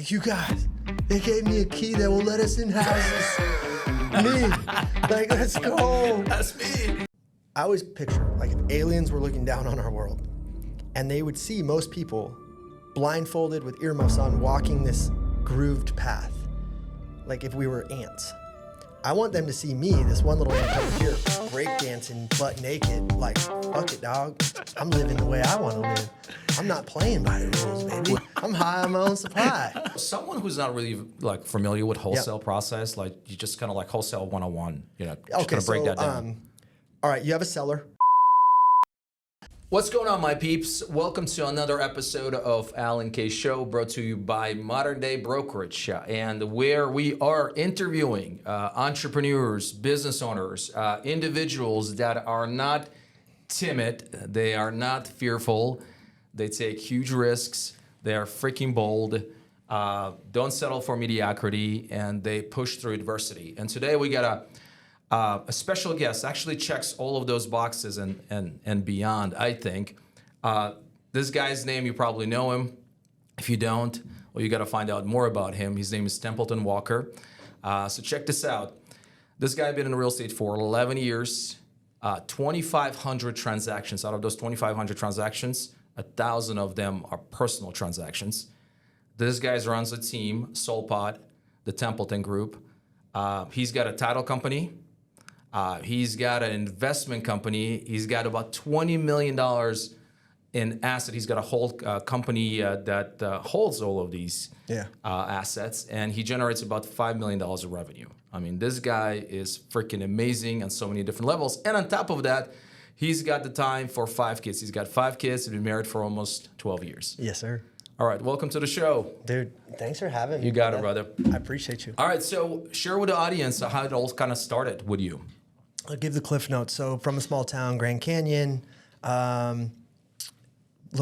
like, you guys, they gave me a key that will let us in houses. Me, like, let's go. That's me. I always picture, like, if aliens were looking down on our world and they would see most people blindfolded with earmuffs on walking this grooved path, like if we were ants. I want them to see me, this one little ant over here, breakdancing butt naked, like, fuck it, dog. I'm living the way I want to live. I'm not playing by the rules, baby. I'm high on my own supply. Someone who's not really like familiar with wholesale process, like you just kind of like wholesale 101, you know, just kind of break that down. All right, you have a seller. What's going on, my peeps? Welcome to another episode of Alan K Show, brought to you by Modern Day Brokerage, and where we are interviewing entrepreneurs, business owners, individuals that are not timid, they are not fearful, they take huge risks, they are freaking bold, don't settle for mediocrity, and they push through adversity. And today we got a special guest, actually checks all of those boxes and beyond, I think. This guy's name, you probably know him. If you don't, well, you got to find out more about him. His name is Templeton Walker. So check this out. This guy been in real estate for 11 years, 2,500 transactions. Out of those 2,500 transactions, 1,000 of them are personal transactions. This guy runs a team, Soulpot, the Templeton Group. He's got a title company. He's got an investment company. He's got about $20 million in asset. He's got a whole company that holds all of these assets, and he generates about $5 million of revenue. I mean, this guy is freaking amazing on so many different levels. And on top of that, he's got the time for 5 kids. He's got 5 kids. He's been married for almost 12 years. Yes, sir. All right, welcome to the show. Dude, thanks for having me. You got it, brother. I appreciate you. All right, so share with the audience how it all kind of started with you. I'll give the cliff notes. So from a small town, Grand Canyon, little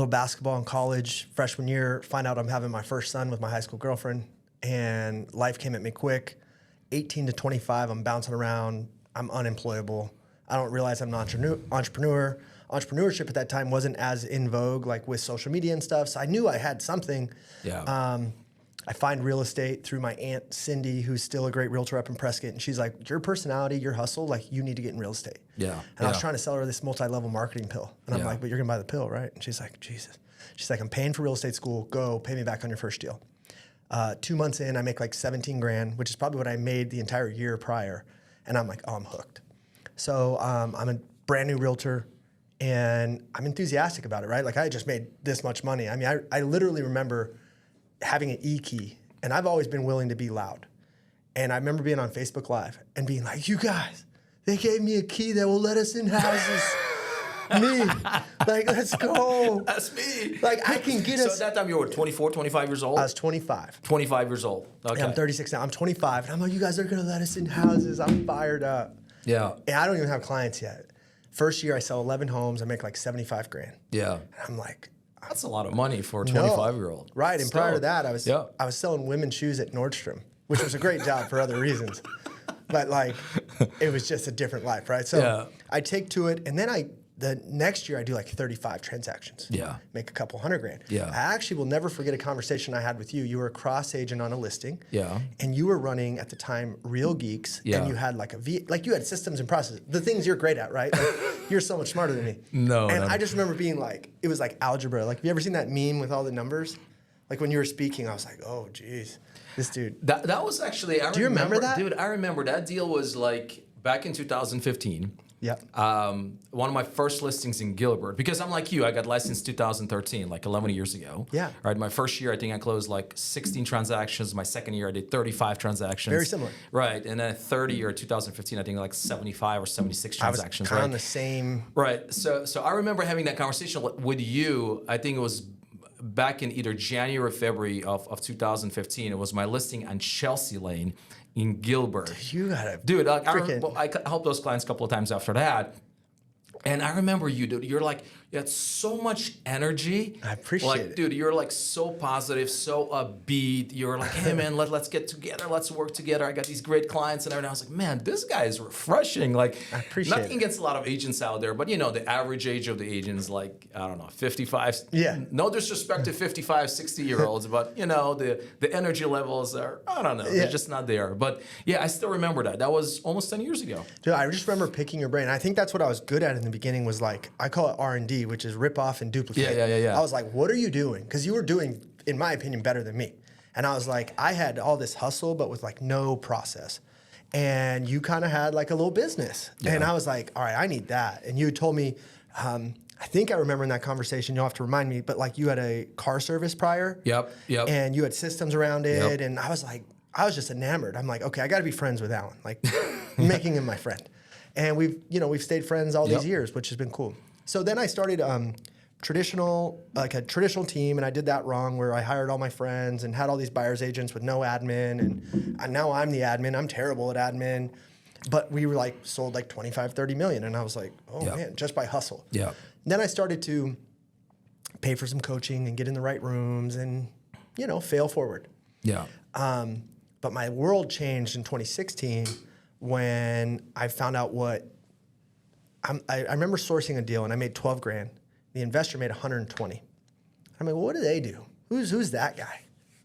basketball in college, freshman year, find out I'm having my first son with my high school girlfriend, and life came at me quick. 18 to 25, I'm bouncing around. I'm unemployable. I don't realize I'm an entrepreneur. Entrepreneurship at that time wasn't as in vogue, like with social media and stuff. So I knew I had something. Yeah. I find real estate through my aunt Cindy, who's still a great realtor up in Prescott, and she's like, "Your personality, your hustle, like you need to get in real estate." Yeah. And I was trying to sell her this multi-level marketing pill, and I'm like, "But you're gonna buy the pill, right?" And she's like, "Jesus." She's like, "I'm paying for real estate school. Go, pay me back on your first deal." 2 months in, I make like 17 grand, which is probably what I made the entire year prior, and I'm like, "Oh, I'm hooked." So I'm a brand new realtor. And I'm enthusiastic about it, right? Like I just made this much money. I mean, I literally remember having an E-key, and I've always been willing to be loud. And I remember being on Facebook Live and being like, "You guys, they gave me a key that will let us in houses." Me, like, let's go. That's me. Like I can get us. us. So at that time you were 24, 25 years old? I was 25. 25 years old. Okay. Yeah, I'm 36 now. I'm 25. And I'm like, "You guys are going to let us in houses." I'm fired up. Yeah. And I don't even have clients yet. First year I sell 11 homes. I make like 75 grand. Yeah. And I'm like, that's a lot of money for a 25-year-old. Right, and prior to that, I was selling women's shoes at Nordstrom, which was a great job for other reasons. But like, it was just a different life, right? So I take to it, and then the next year I do like 35 transactions. Yeah. Make a couple $100 grand. Yeah. I actually will never forget a conversation I had with you. You were a cross agent on a listing. Yeah. And you were running at the time Real Geeks. Yeah. And you had like you had systems and processes. The things you're great at, right? Like, you're so much smarter than me. No. And I just remember being like, it was like algebra. Like, have you ever seen that meme with all the numbers? Like when you were speaking, I was like, oh geez, this dude. That was actually, Do you remember that? Dude, I remember that deal was like back in 2015. Yeah. One of my first listings in Gilbert, because I'm like you, I got licensed 2013, like 11 years ago. Yeah. Right. My first year, I think I closed like 16 transactions. My second year, I did 35 transactions. Very similar. Right. And then third year, 2015, I think like 75 or 76 transactions. I was kind of the same. Right. So I remember having that conversation with you. I think it was back in either January or February of 2015. It was my listing on Chelsea Lane in Gilbert. You gotta, dude. I helped those clients a couple of times after that, and I remember you, dude. You're like, You had so much energy. I appreciate it. Dude, you're like so positive, so upbeat. You're like, hey man, let's get together, let's work together. I got these great clients and everything. I was like, man, this guy is refreshing. Like, I appreciate nothing against a lot of agents out there, but the average age of the agent is like, I don't know, 55. Yeah. No disrespect to 55, 60-year-olds, but the energy levels are, I don't know, they're just not there. But yeah, I still remember that. That was almost 10 years ago. Dude, I just remember picking your brain. I think that's what I was good at in the beginning was like, I call it R&D, which is rip off and duplicate. Yeah. I was like, what are you doing? Because you were doing, in my opinion, better than me. And I was like, I had all this hustle, but with like no process. And you kind of had like a little business. Yeah. And I was like, all right, I need that. And you told me, I think I remember in that conversation, you'll have to remind me, but like you had a car service prior. Yep. And you had systems around it. Yep. And I was like, I was just enamored. I'm like, okay, I got to be friends with Alan, like making him my friend. And we've stayed friends all these years, which has been cool. So then I started a traditional team, and I did that wrong where I hired all my friends and had all these buyer's agents with no admin. And now I'm the admin. I'm terrible at admin. But we were like sold like 25, 30 million. And I was like, oh man, just by hustle. Yeah. Then I started to pay for some coaching and get in the right rooms and, fail forward. Yeah. But my world changed in 2016 when I found out I remember sourcing a deal and I made 12 grand. The investor made 120. I'm like, well, what do they do? Who's that guy?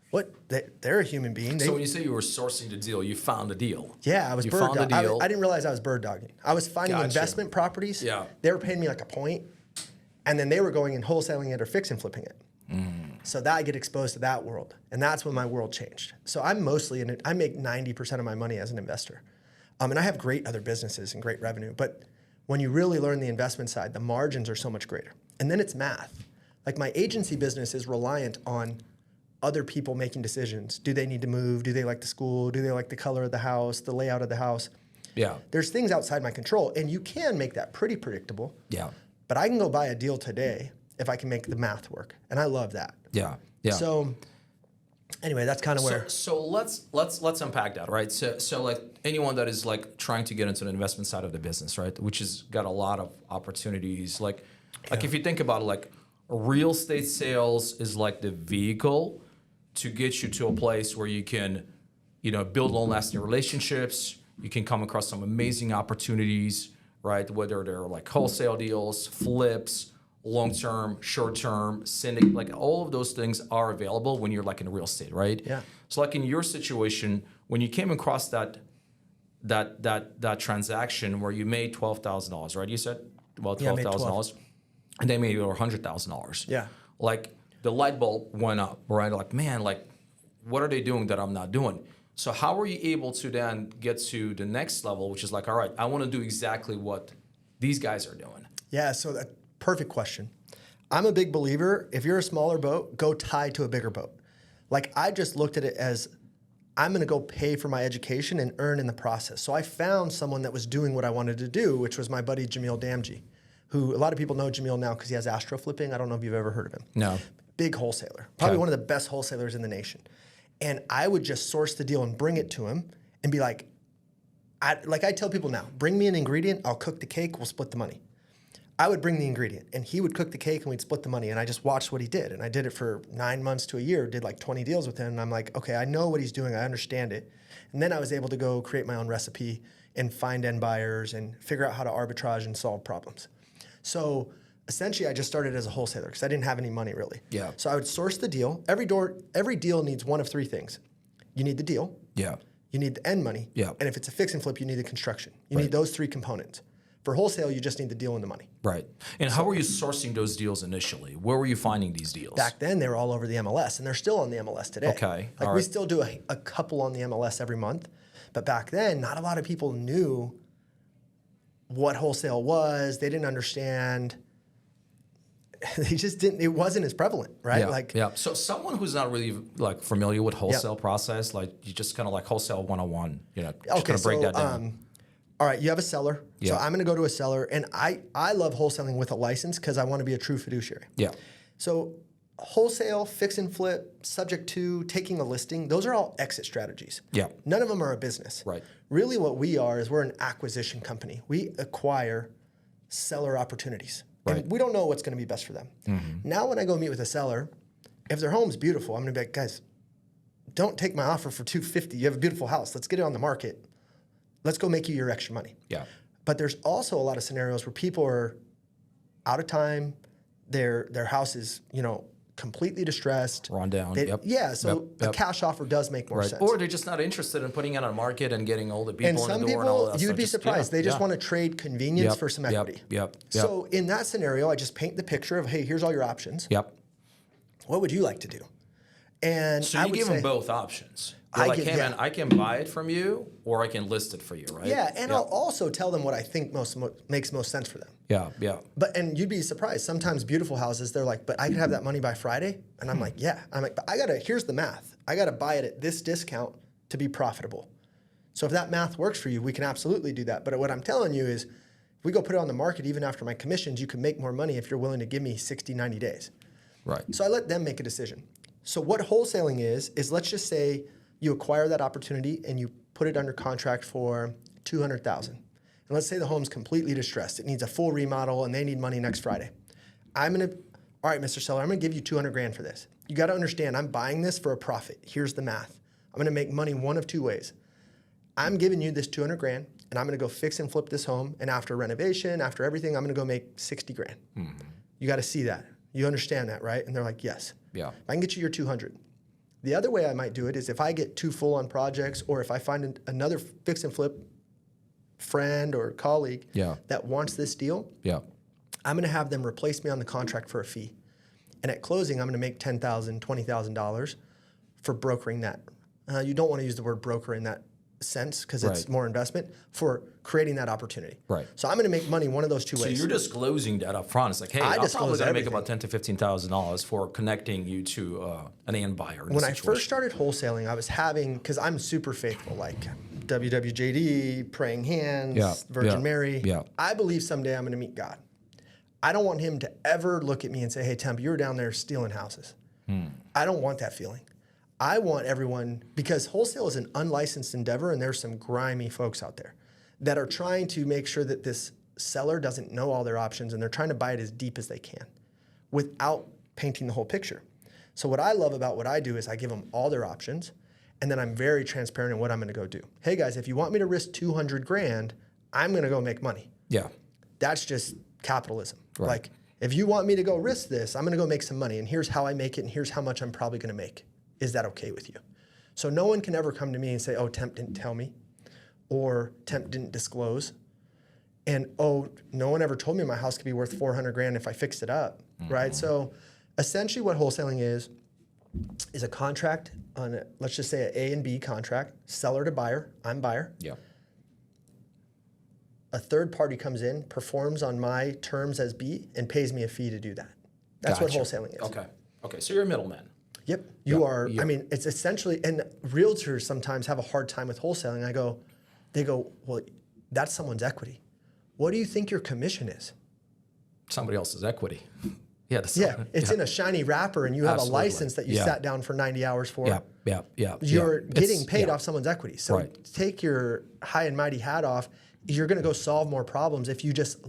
What? They're a human being. So when you say you were sourcing the deal, you found a deal. Yeah, I was bird dogging. I didn't realize I was bird dogging. I was finding investment properties. Yeah. They were paying me like a point, and then they were going and wholesaling it or fix and flipping it. So that I get exposed to that world, and that's when my world changed. So I'm mostly I make 90% of my money as an investor, and I have great other businesses and great revenue. But when you really learn the investment side, the margins are so much greater. And then it's math. Like my agency business is reliant on other people making decisions. Do they need to move? Do they like the school? Do they like the color of the house, the layout of the house? Yeah. There's things outside my control, and you can make that pretty predictable. Yeah. But I can go buy a deal today if I can make the math work, and I love that. Yeah. Yeah. So anyway, that's kind of where. So let's unpack that, right? So like anyone that is like trying to get into the investment side of the business, right, which has got a lot of opportunities. Like if you think about it, like real estate sales is like the vehicle to get you to a place where you can, build long-lasting relationships. You can come across some amazing opportunities, right? Whether they're like wholesale deals, flips, long-term, short-term, syndicate, like all of those things are available when you're like in real estate, right? Yeah. So like in your situation, when you came across that transaction where you made $12,000, right? You said about $12,000, and they made over $100,000. Yeah. Like the light bulb went up, right? Like, man, like what are they doing that I'm not doing? So how were you able to then get to the next level, which is like, all right, I want to do exactly what these guys are doing? Yeah, so that perfect question. I'm a big believer, if you're a smaller boat, go tie to a bigger boat. Like I just looked at it as I'm gonna go pay for my education and earn in the process. So I found someone that was doing what I wanted to do, which was my buddy Jamil Damji, who a lot of people know Jamil now because he has Astro Flipping. I don't know if you've ever heard of him. No. Big wholesaler, probably one of the best wholesalers in the nation. And I would just source the deal and bring it to him and be like, I tell people now, bring me an ingredient, I'll cook the cake, we'll split the money. I would bring the ingredient and he would cook the cake and we'd split the money. And I just watched what he did. And I did it for 9 months to a year, did like 20 deals with him. And I'm like, okay, I know what he's doing. I understand it. And then I was able to go create my own recipe and find end buyers and figure out how to arbitrage and solve problems. So essentially I just started as a wholesaler because I didn't have any money really. Yeah. So I would source the deal. Every deal needs one of three things. You need the deal. Yeah. You need the end money. Yeah. And if it's a fix and flip, you need the construction. You need those three components. For wholesale, you just need the deal and the money. Right. And how were you sourcing those deals initially? Where were you finding these deals? Back then, they were all over the MLS, and they're still on the MLS today. Okay. Like we still do a couple on the MLS every month, but back then, not a lot of people knew what wholesale was. They didn't understand. They just didn't. It wasn't as prevalent, right? Yeah. So someone who's not really like familiar with wholesale process, like you just kind of like wholesale 101, just kind of break that down. All right, you have a seller. Yeah. So I'm going to go to a seller, and I love wholesaling with a license because I want to be a true fiduciary. Yeah. So wholesale, fix and flip, subject to taking a listing, those are all exit strategies. Yeah. None of them are a business. Right. Really what we are is we're an acquisition company. We acquire seller opportunities. And we don't know what's going to be best for them. Now when I go meet with a seller, if their home's beautiful, I'm going to be like, guys, don't take my offer for $250. You have a beautiful house. Let's get it on the market. Let's go make you your extra money. Yeah. But there's also a lot of scenarios where people are out of time. Their house is, completely distressed. Run down. Yeah, so a cash offer does make more sense. Or they're just not interested in putting it on the market and getting all the people and in the some door and all people, that you'd stuff. be surprised. They just want to trade convenience for some equity. So in that scenario, I just paint the picture of, hey, here's all your options. What would you like to do? And so you give them both options. I can buy it from you, or I can list it for you, right? Yeah, and I'll also tell them what I think makes most sense for them. And you'd be surprised. Sometimes beautiful houses, they're like, but I could have that money by Friday. And I'm like, yeah. I'm like, but here's the math. I got to buy it at this discount to be profitable. So if that math works for you, we can absolutely do that. But what I'm telling you is, if we go put it on the market, even after my commissions, you can make more money if you're willing to give me 60, 90 days. Right. So I let them make a decision. So what wholesaling is let's just say you acquire that opportunity and you put it under contract for $200,000. And let's say the home's completely distressed. It needs a full remodel and they need money next Friday. All right, Mr. Seller, I'm gonna give you $200,000 for this. You gotta understand, I'm buying this for a profit. Here's the math. I'm gonna make money one of two ways. I'm giving you this $200,000 and I'm gonna go fix and flip this home, and after renovation, after everything, I'm gonna go make $60,000. You gotta see that. You understand that, right? And they're like, yes. Yeah. I can get you your 200. The other way I might do it is if I get too full on projects, or if I find another fix and flip friend or colleague that wants this deal, I'm going to have them replace me on the contract for a fee. And at closing, I'm going to make $10,000, $20,000 for brokering that. You don't want to use the word broker in that sense because it's more investment, for creating that opportunity. So I'm going to make money one of those two ways. So you're disclosing that up front. It's like, hey, I'm probably going to make about $10,000 to $15,000 for connecting you to an end buyer. When I first started wholesaling, I was because I'm super faithful, like WWJD, praying hands, Virgin Mary. I believe someday I'm going to meet God. I don't want him to ever look at me and say, hey, Temp, you were down there stealing houses. I don't want that feeling. I want everyone, because wholesale is an unlicensed endeavor, and there's some grimy folks out there that are trying to make sure that this seller doesn't know all their options, and they're trying to buy it as deep as they can without painting the whole picture. So what I love about what I do is I give them all their options, and then I'm very transparent in what I'm going to go do. Hey guys, if you want me to risk $200,000, I'm going to go make money. That's just capitalism. Like, if you want me to go risk this, I'm going to go make some money, and here's how I make it, and here's how much I'm probably going to make. Is that okay with you? So no one can ever come to me and say, oh, Temp didn't tell me, or Temp didn't disclose, and oh, no one ever told me my house could be worth $400,000 if I fixed it up, right? So essentially what wholesaling is a contract on, let's just say an A and B contract, seller to buyer, I'm buyer. A third party comes in, performs on my terms as B, and pays me a fee to do that. That's what wholesaling is. Okay, so you're a middleman. Yep, you are. I mean, it's essentially, and realtors sometimes have a hard time with wholesaling. They go, well, that's someone's equity. What do you think your commission is? Somebody else's equity. It's in a shiny wrapper, and you have a license that you sat down for 90 hours for. You're getting paid off someone's equity. So take your high and mighty hat off. You're going to go solve more problems if you just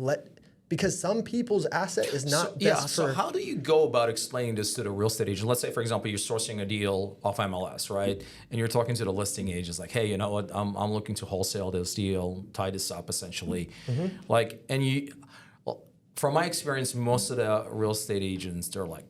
because some people's asset is not best for... So how do you go about explaining this to the real estate agent? Let's say, for example, you're sourcing a deal off MLS, right? And you're talking to the listing agents like, hey, you know what? I'm looking to wholesale this deal, tie this up essentially. From my experience, most of the real estate agents, they're like,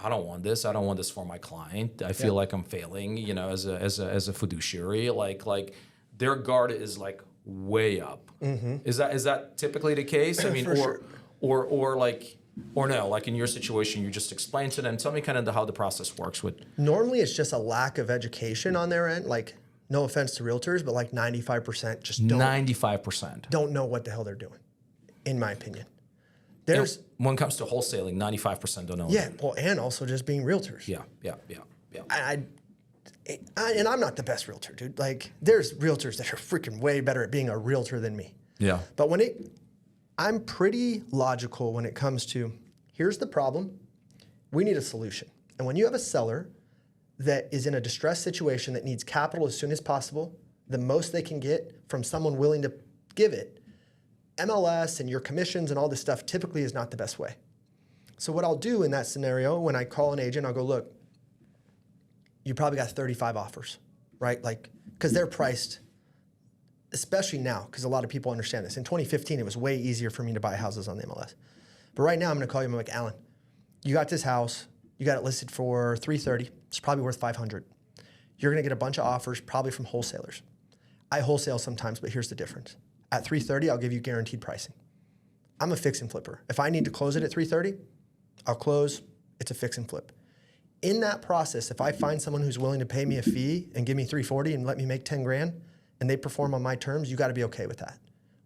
I don't want this. I don't want this for my client. I feel like I'm failing, as a fiduciary. Like their guard is like way up. Is that typically the case? I mean, or no, like in your situation, you just explain to them. Tell me kind of how the process works with. Normally, it's just a lack of education on their end. Like, no offense to realtors, but like 95% just don't know what the hell they're doing, in my opinion. When it comes to wholesaling, 95% don't know. Well, and also just being realtors. And I'm not the best realtor, dude. Like, there's realtors that are freaking way better at being a realtor than me. But I'm pretty logical when it comes to, here's the problem, we need a solution. And when you have a seller that is in a distressed situation that needs capital as soon as possible, the most they can get from someone willing to give it, MLS and your commissions and all this stuff typically is not the best way. So what I'll do in that scenario, when I call an agent, I'll go, look, you probably got 35 offers, right? Like, because they're priced, especially now, because a lot of people understand this. In 2015, it was way easier for me to buy houses on the MLS. But right now, I'm going to call you, I'm like, Alan, you got this house, you got it listed for $330. It's probably worth $500. You're going to get a bunch of offers, probably from wholesalers. I wholesale sometimes, but here's the difference. At $330, I'll give you guaranteed pricing. I'm a fix and flipper. If I need to close it at $330, I'll close. It's a fix and flip. In that process, if I find someone who's willing to pay me a fee and give me $340 and let me make 10 grand, and they perform on my terms, you got to be okay with that.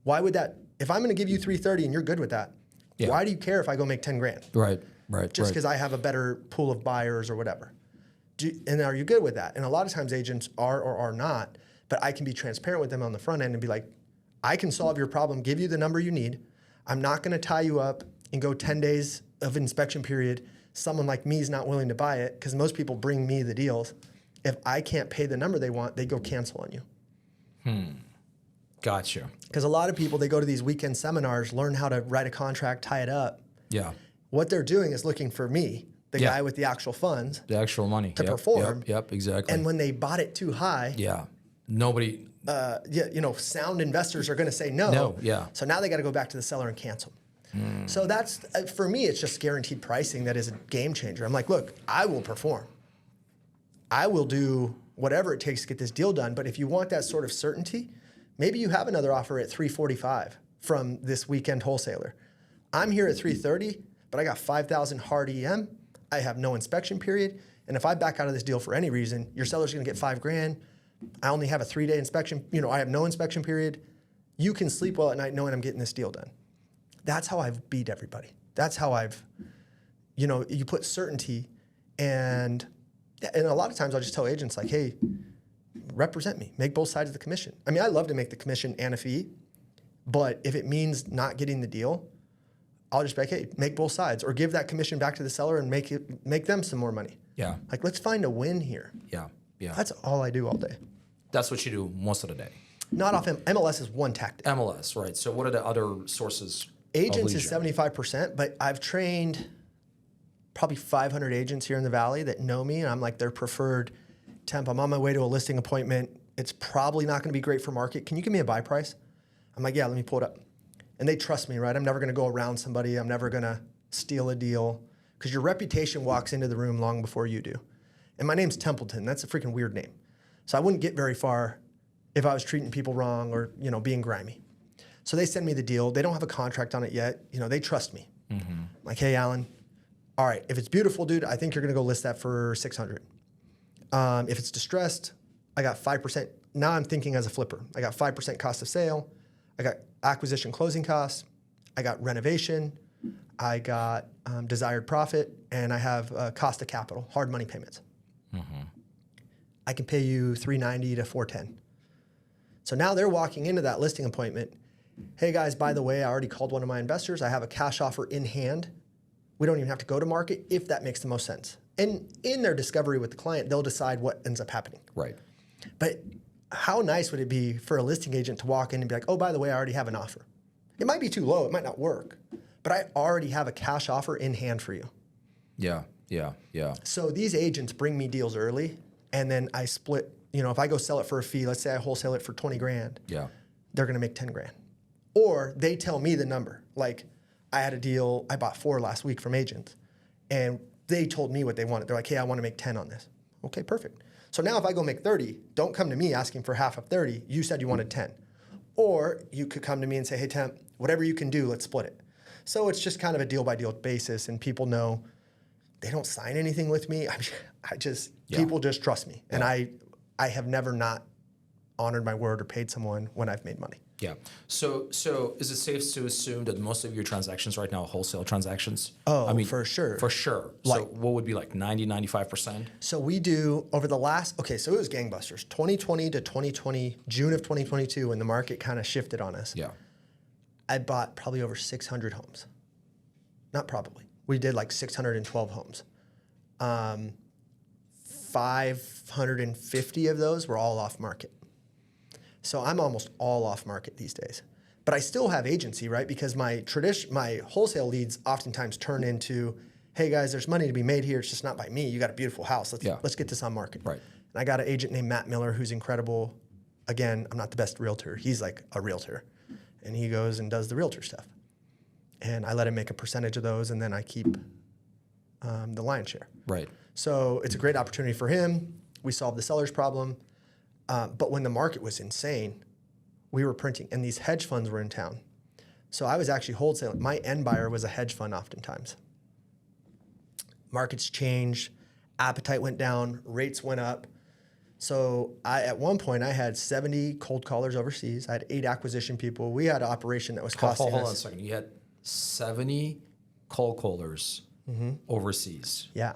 Why would that? If I'm going to give you $330 and you're good with that, why do you care if I go make 10 grand? Right. Just because I have a better pool of buyers or whatever. And are you good with that? And a lot of times agents are or are not, but I can be transparent with them on the front end and be like, I can solve your problem, give you the number you need. I'm not going to tie you up and go 10 days of inspection period. Someone like me is not willing to buy it because most people bring me the deals. If I can't pay the number they want, they go cancel on you. Gotcha. Because a lot of people, they go to these weekend seminars, learn how to write a contract, tie it up. Yeah. What they're doing is looking for me, the guy with the actual funds. The actual money. To perform. Yep, exactly. And when they bought it too high. Nobody. Sound investors are going to say no. No, So now they got to go back to the seller and cancel. So that's, for me, it's just guaranteed pricing that is a game changer. I'm like, look, I will perform. I will do whatever it takes to get this deal done. But if you want that sort of certainty, maybe you have another offer at $345 from this weekend wholesaler. I'm here at $330, but I got $5,000 hard EM. I have no inspection period. And if I back out of this deal for any reason, your seller's going to get $5,000. I only have a 3-day inspection. I have no inspection period. You can sleep well at night knowing I'm getting this deal done. That's how I've beat everybody. That's how I've, you put certainty, and a lot of times I'll just tell agents like, hey, represent me, make both sides of the commission. I mean, I love to make the commission and a fee, but if it means not getting the deal, I'll just be like, hey, make both sides, or give that commission back to the seller and make them some more money. Yeah. Like, let's find a win here. Yeah. That's all I do all day. That's what you do most of the day. Not off MLS is one tactic. MLS, right. So what are the other sources? Agents is 75%, but I've trained probably 500 agents here in the Valley that know me, and I'm like their preferred temp. I'm on my way to a listing appointment. It's probably not going to be great for market. Can you give me a buy price? I'm like, yeah, let me pull it up. And they trust me, right? I'm never going to go around somebody. I'm never going to steal a deal, because your reputation walks into the room long before you do. And my name's Templeton. That's a freaking weird name. So I wouldn't get very far if I was treating people wrong or, being grimy. So they send me the deal. They don't have a contract on it yet. They trust me. Mm-hmm. Like, hey, Alan, all right, if it's beautiful, dude, I think you're going to go list that for $600. If it's distressed, I got 5%. Now I'm thinking as a flipper. I got 5% cost of sale. I got acquisition closing costs. I got renovation. I got desired profit. And I have cost of capital, hard money payments. Mm-hmm. I can pay you $390 to $410. So now they're walking into that listing appointment. Hey guys, by the way, I already called one of my investors. I have a cash offer in hand. We don't even have to go to market if that makes the most sense. And in their discovery with the client, they'll decide what ends up happening. Right. But how nice would it be for a listing agent to walk in and be like, oh, by the way, I already have an offer. It might be too low. It might not work. But I already have a cash offer in hand for you. Yeah. So these agents bring me deals early, and then I split. If I go sell it for a fee, let's say I wholesale it for $20,000. Yeah. They're going to make $10,000. Or they tell me the number. Like, I had a deal, I bought 4 last week from agents, and they told me what they wanted. They're like, hey, I want to make 10 on this. Okay, perfect. So now if I go make 30, don't come to me asking for half of 30. You said you wanted 10. Or you could come to me and say, hey, Temp, whatever you can do, let's split it. So it's just kind of a deal-by-deal basis, and people know they don't sign anything with me. People just trust me. And I have never not honored my word or paid someone when I've made money. Yeah. So is it safe to assume that most of your transactions right now are wholesale transactions? Oh, for sure. For sure. So what would be like 90, 95%? So we do over the last, so it was gangbusters. 2020 to 2020, June of 2022, when the market kind of shifted on us. Yeah. I bought probably over 600 homes. Not probably. We did like 612 homes. 550 of those were all off market. So I'm almost all off market these days. But I still have agency, right? Because my wholesale leads oftentimes turn into, hey guys, there's money to be made here. It's just not by me. You got a beautiful house. Let's get this on market. Right. And I got an agent named Matt Miller who's incredible. Again, I'm not the best realtor. He's like a realtor. And he goes and does the realtor stuff. And I let him make a percentage of those, and then I keep the lion's share. Right. So it's a great opportunity for him. We solved the seller's problem. But when the market was insane, we were printing, and these hedge funds were in town. So I was actually wholesaling. My end buyer was a hedge fund oftentimes. Markets changed, appetite went down, rates went up. So at one point, I had 70 cold callers overseas. I had 8 acquisition people. We had an operation that was costing Hold us. on a second. You had 70 cold callers overseas. Yeah.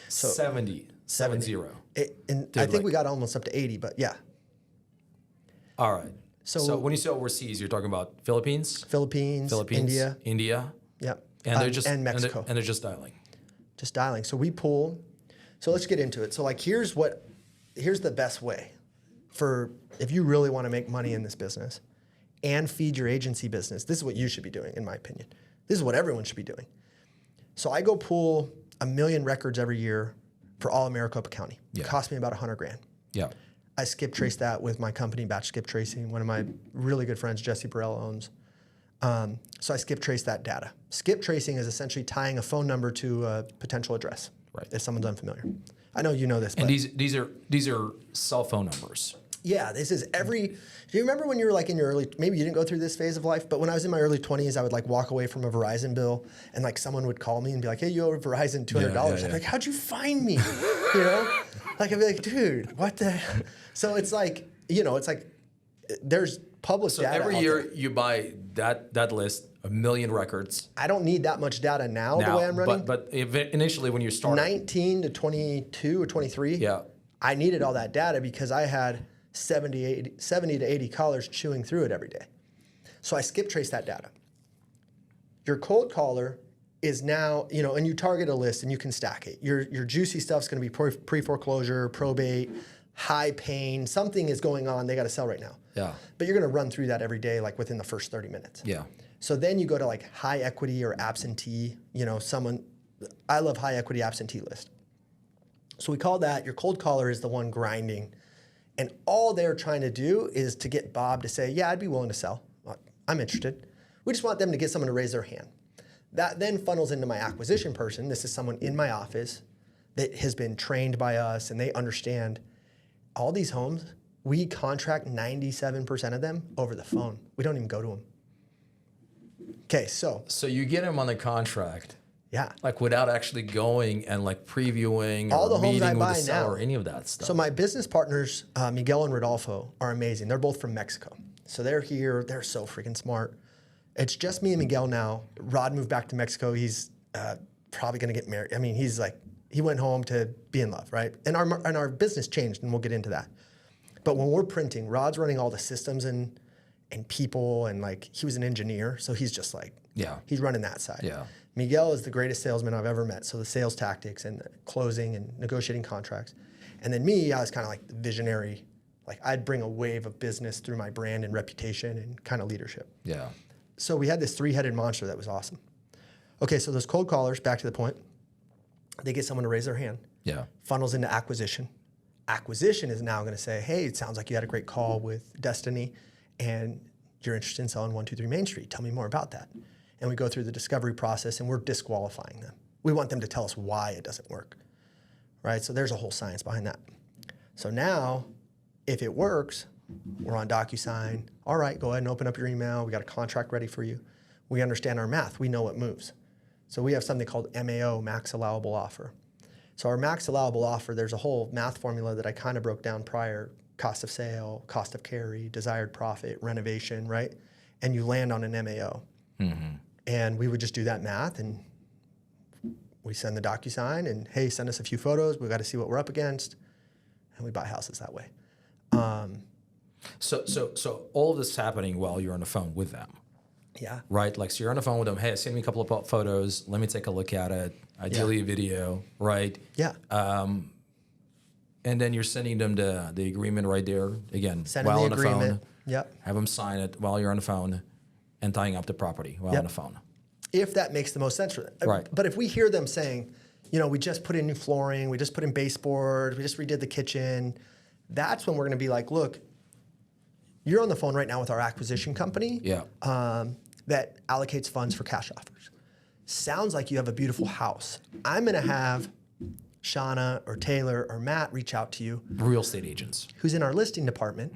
So 70. I think we got almost up to 80, but yeah. All right. So when you say overseas, you're talking about Philippines, India. Yep. And they're just and Mexico. And they're just dialing. Just dialing. So we pull. So let's get into it. So like here's the best way for if you really want to make money in this business and feed your agency business. This is what you should be doing, in my opinion. This is what everyone should be doing. So I go pull 1 million records every year for all of Maricopa County. Yeah. It cost me about $100,000. Yeah. I skip trace that with my company, Batch Skip Tracing. One of my really good friends, Jesse Burrell, owns. So I skip trace that data. Skip tracing is essentially tying a phone number to a potential address. Right. If someone's unfamiliar. I know you know this. And but these are cell phone numbers. Yeah, this is do you remember when you were like in your maybe you didn't go through this phase of life, but when I was in my early 20s, I would like walk away from a Verizon bill and like someone would call me and be like, hey, you owe Verizon $200. Yeah. I'm like, how'd you find me? You know? Like I'd be like, dude, what the? So it's like, there's public data. So every year you buy that list, 1 million records. I don't need that much data now the way I'm running. But initially when you started. 19 to 22 or 23. Yeah. I needed all that data because I had 70 to 80 callers chewing through it every day. So I skip trace that data. Your cold caller is now, and you target a list and you can stack it. Your juicy stuff's going to be pre-foreclosure, probate, high pain. Something is going on. They got to sell right now. Yeah. But you're going to run through that every day, like within the first 30 minutes. Yeah. So then you go to like high equity or absentee, I love high equity absentee list. So we call that, your cold caller is the one grinding. And all they're trying to do is to get Bob to say, yeah, I'd be willing to sell. I'm interested. We just want them to get someone to raise their hand. That then funnels into my acquisition person. This is someone in my office that has been trained by us and they understand all these homes. We contract 97% of them over the phone. We don't even go to them. Okay, so you get them on the contract. Yeah. Like without actually going and like previewing all or the homes I meeting with buy the seller now, or any of that stuff. So my business partners, Miguel and Rodolfo, are amazing. They're both from Mexico. So they're here. They're so freaking smart. It's just me and Miguel now. Rod moved back to Mexico. He's probably going to get married. I mean, he went home to be in love, right? And our business changed, and we'll get into that. But when we're printing, Rod's running all the systems and people, and like he was an engineer, so he's just like, he's running that side. Yeah. Miguel is the greatest salesman I've ever met. So the sales tactics and the closing and negotiating contracts. And then me, I was kind of like the visionary. Like I'd bring a wave of business through my brand and reputation and kind of leadership. Yeah. So we had this 3-headed monster that was awesome. Okay, so those cold callers, back to the point, they get someone to raise their hand. Yeah. Funnels into acquisition. Acquisition is now going to say, hey, it sounds like you had a great call with Destiny and you're interested in selling 123 Main Street. Tell me more about that. And we go through the discovery process and we're disqualifying them. We want them to tell us why it doesn't work, right? So there's a whole science behind that. So now, if it works, we're on DocuSign. All right, go ahead and open up your email. We got a contract ready for you. We understand our math. We know what moves. So we have something called MAO, Max Allowable Offer. So our Max Allowable Offer, there's a whole math formula that I kind of broke down prior. Cost of sale, cost of carry, desired profit, renovation, right? And you land on an MAO. Mm-hmm. And we would just do that math and we send the DocuSign and, hey, send us a few photos. We got to see what we're up against. And we buy houses that way. So all of this is happening while you're on the phone with them. Yeah. Right? Like, so you're on the phone with them. Hey, send me a couple of photos. Let me take a look at it. Ideally a video, right? Yeah. And then you're sending them the agreement right there. Again, Send them while the on the agreement. phone. Yep. Have them sign it while you're on the phone. and tying up the property while on the phone. If that makes the most sense for them. Right. But if we hear them saying, we just put in new flooring, we just put in baseboards, we just redid the kitchen, that's when we're going to be like, look, you're on the phone right now with our acquisition company that allocates funds for cash offers. Sounds like you have a beautiful house. I'm going to have Shauna or Taylor or Matt reach out to you. Real estate agents. Who's in our listing department.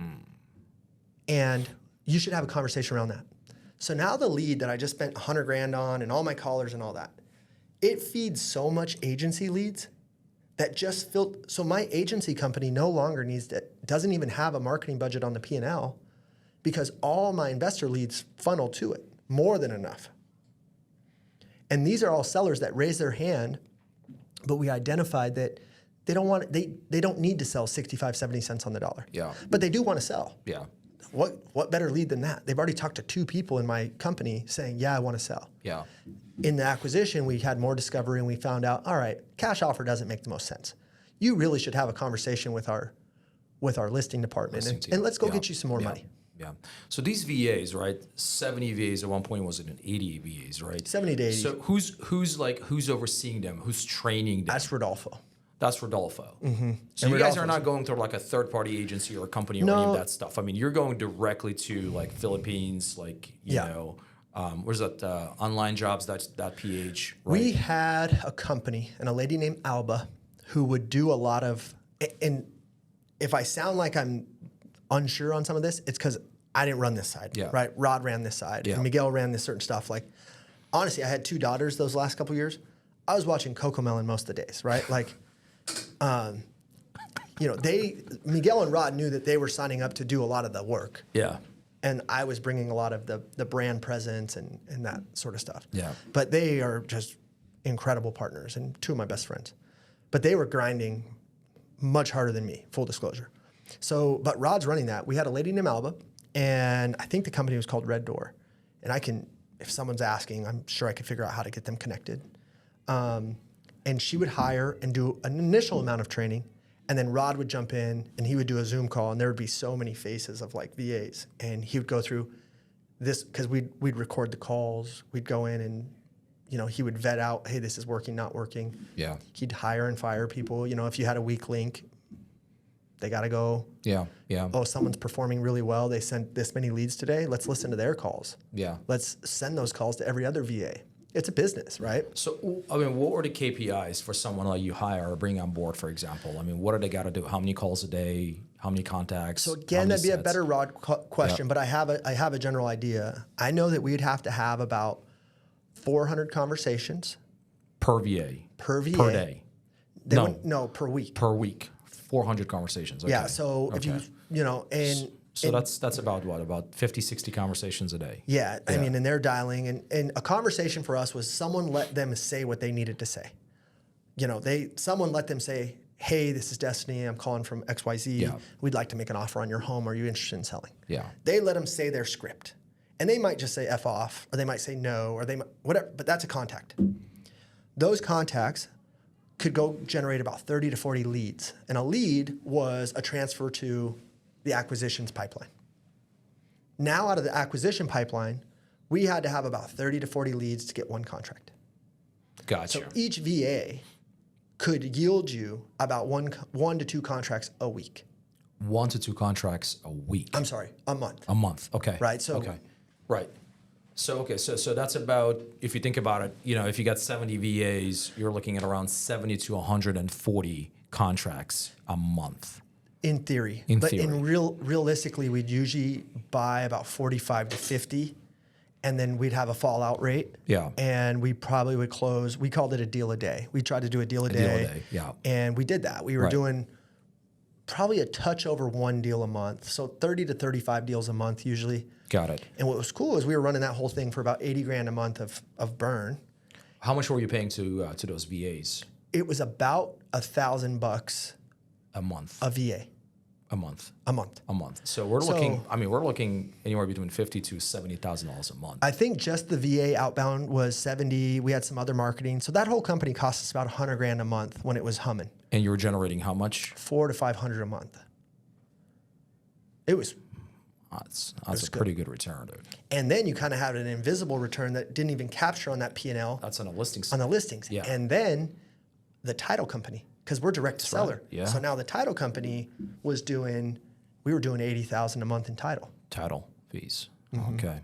And you should have a conversation around that. So now the lead that I just spent $100,000 on and all my callers and all that, it feeds so much agency leads that just so my agency company no longer doesn't even have a marketing budget on the P&L because all my investor leads funnel to it, more than enough. And these are all sellers that raise their hand, but we identified that they don't need to sell 65, 70 cents on the dollar. Yeah. But they do want to sell. Yeah. What better lead than that? They've already talked to 2 people in my company saying, yeah, I want to sell. Yeah. In the acquisition, we had more discovery and we found out, all right, cash offer doesn't make the most sense. You really should have a conversation with our listing department and let's go get you some more money. Yeah. So these VAs, right? 70 VAs at one point, was it an 80 VAs, right? 70 to 80. So who's overseeing them? Who's training them? That's Rodolfo. That's Rodolfo. Mm-hmm. So you guys are not going through like a third-party agency or a company or any of that stuff. I mean, you're going directly to like Philippines, like, you know, where's that, online jobs, .ph, right? We had a company and a lady named Alba who would do a lot of, and if I sound like I'm unsure on some of this, it's because I didn't run this side, right? Rod ran this side, and Miguel ran this certain stuff. Like, honestly, I had 2 daughters those last couple of years. I was watching Cocomelon most of the days, right? Like, Miguel and Rod knew that they were signing up to do a lot of the work. Yeah. And I was bringing a lot of the brand presence and that sort of stuff. Yeah. But they are just incredible partners and 2 of my best friends. But they were grinding much harder than me, full disclosure. So, but Rod's running that. We had a lady named Alba, and I think the company was called Red Door. And if someone's asking, I'm sure I could figure out how to get them connected. And she would hire and do an initial amount of training, and then Rod would jump in and he would do a Zoom call, and there would be so many faces of like VAs, and he would go through this because we'd record the calls. We'd go in and he would vet out, hey, this is working, not working. Yeah. He'd hire and fire people. If you had a weak link, they got to go. Yeah. Yeah. Oh, someone's performing really well. They sent this many leads today. Let's listen to their calls. Yeah. Let's send those calls to every other VA. It's a business, right? So, I mean, what are the KPIs for someone like you hire or bring on board, for example? I mean, what do they got to do? How many calls a day? How many contacts? So again, that'd be a better Rod question, but I have a general idea. I know that we'd have to have about 400 conversations per VA. Per VA. Per day. No, per week. Per week. 400 conversations. Okay. Yeah. So if So that's about what? About 50, 60 conversations a day. Yeah. I mean, and they're dialing, and a conversation for us was someone let them say what they needed to say. Someone let them say, hey, this is Destiny. I'm calling from XYZ. Yeah. We'd like to make an offer on your home. Are you interested in selling? Yeah. They let them say their script. And they might just say F off, or they might say no, or they might, whatever, but that's a contact. Those contacts could go generate about 30 to 40 leads. And a lead was a transfer to the acquisitions pipeline. Now out of the acquisition pipeline, we had to have about 30 to 40 leads to get 1 contract. Gotcha. So each VA could yield you about one to 2 contracts a week. 1 to 2 contracts a week. I'm sorry, a month. A month. Okay. Right. So okay. Right. So that's about, if you think about it, if you got 70 VAs, you're looking at around 70 to 140 contracts a month. In theory. Realistically, we'd usually buy about 45 to 50, and then we'd have a fallout rate. Yeah. And we probably would close. We called it a deal a day. We tried to do a deal a day. Yeah. And we did that. We were doing probably a touch over 1 deal a month. So 30 to 35 deals a month usually. Got it. And what was cool is we were running that whole thing for about 80 grand a month of burn. How much were you paying to those VAs? It was about $1,000 a month. A VA. A month. A month. A month. So we're looking anywhere between $50,000 to $70,000 a month. I think just the VA outbound was 70. We had some other marketing. So that whole company cost us about 100 grand a month when it was humming. And you were generating how much? 400 to 500 a month. It was That's a pretty good return, dude. And then you kind of have an invisible return that didn't even capture on that P&L. That's on a listing. On the listings. Yeah. And then the title company, because we're direct to seller. Right. Yeah. So now the title company we were doing $80,000 a month in title. Title fees. Mm-hmm. Okay.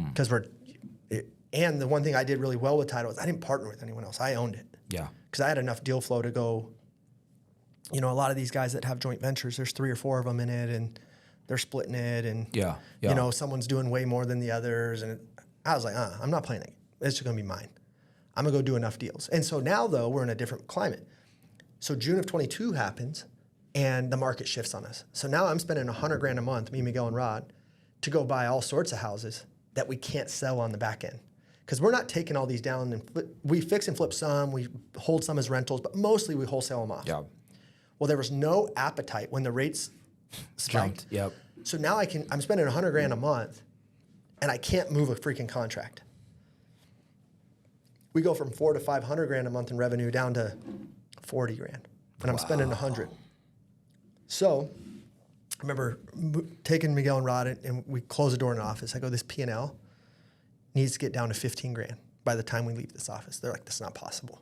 Because and the one thing I did really well with title is I didn't partner with anyone else. I owned it. Yeah. Because I had enough deal flow to go, a lot of these guys that have joint ventures, there's 3 or 4 of them in it, and they're splitting it, and someone's doing way more than the others. And I was like, I'm not playing that game. It's just going to be mine. I'm going to go do enough deals. And so now, though, we're in a different climate. So June of 22 happens, and the market shifts on us. So now I'm spending $100,000 a month, me, Miguel, and Rod, to go buy all sorts of houses that we can't sell on the back end. Because we're not taking all these down and we fix and flip some, we hold some as rentals, but mostly we wholesale them off. Yeah. Well, there was no appetite when the rates spiked. Yep. So now I'm spending $100,000 a month, and I can't move a freaking contract. We go from $400,000 to $500,000 a month in revenue down to $40,000, and I'm spending $100,000. So I remember taking Miguel and Rod, and we close the door in the office. I go, this P&L needs to get down to $15,000 by the time we leave this office. They're like, that's not possible.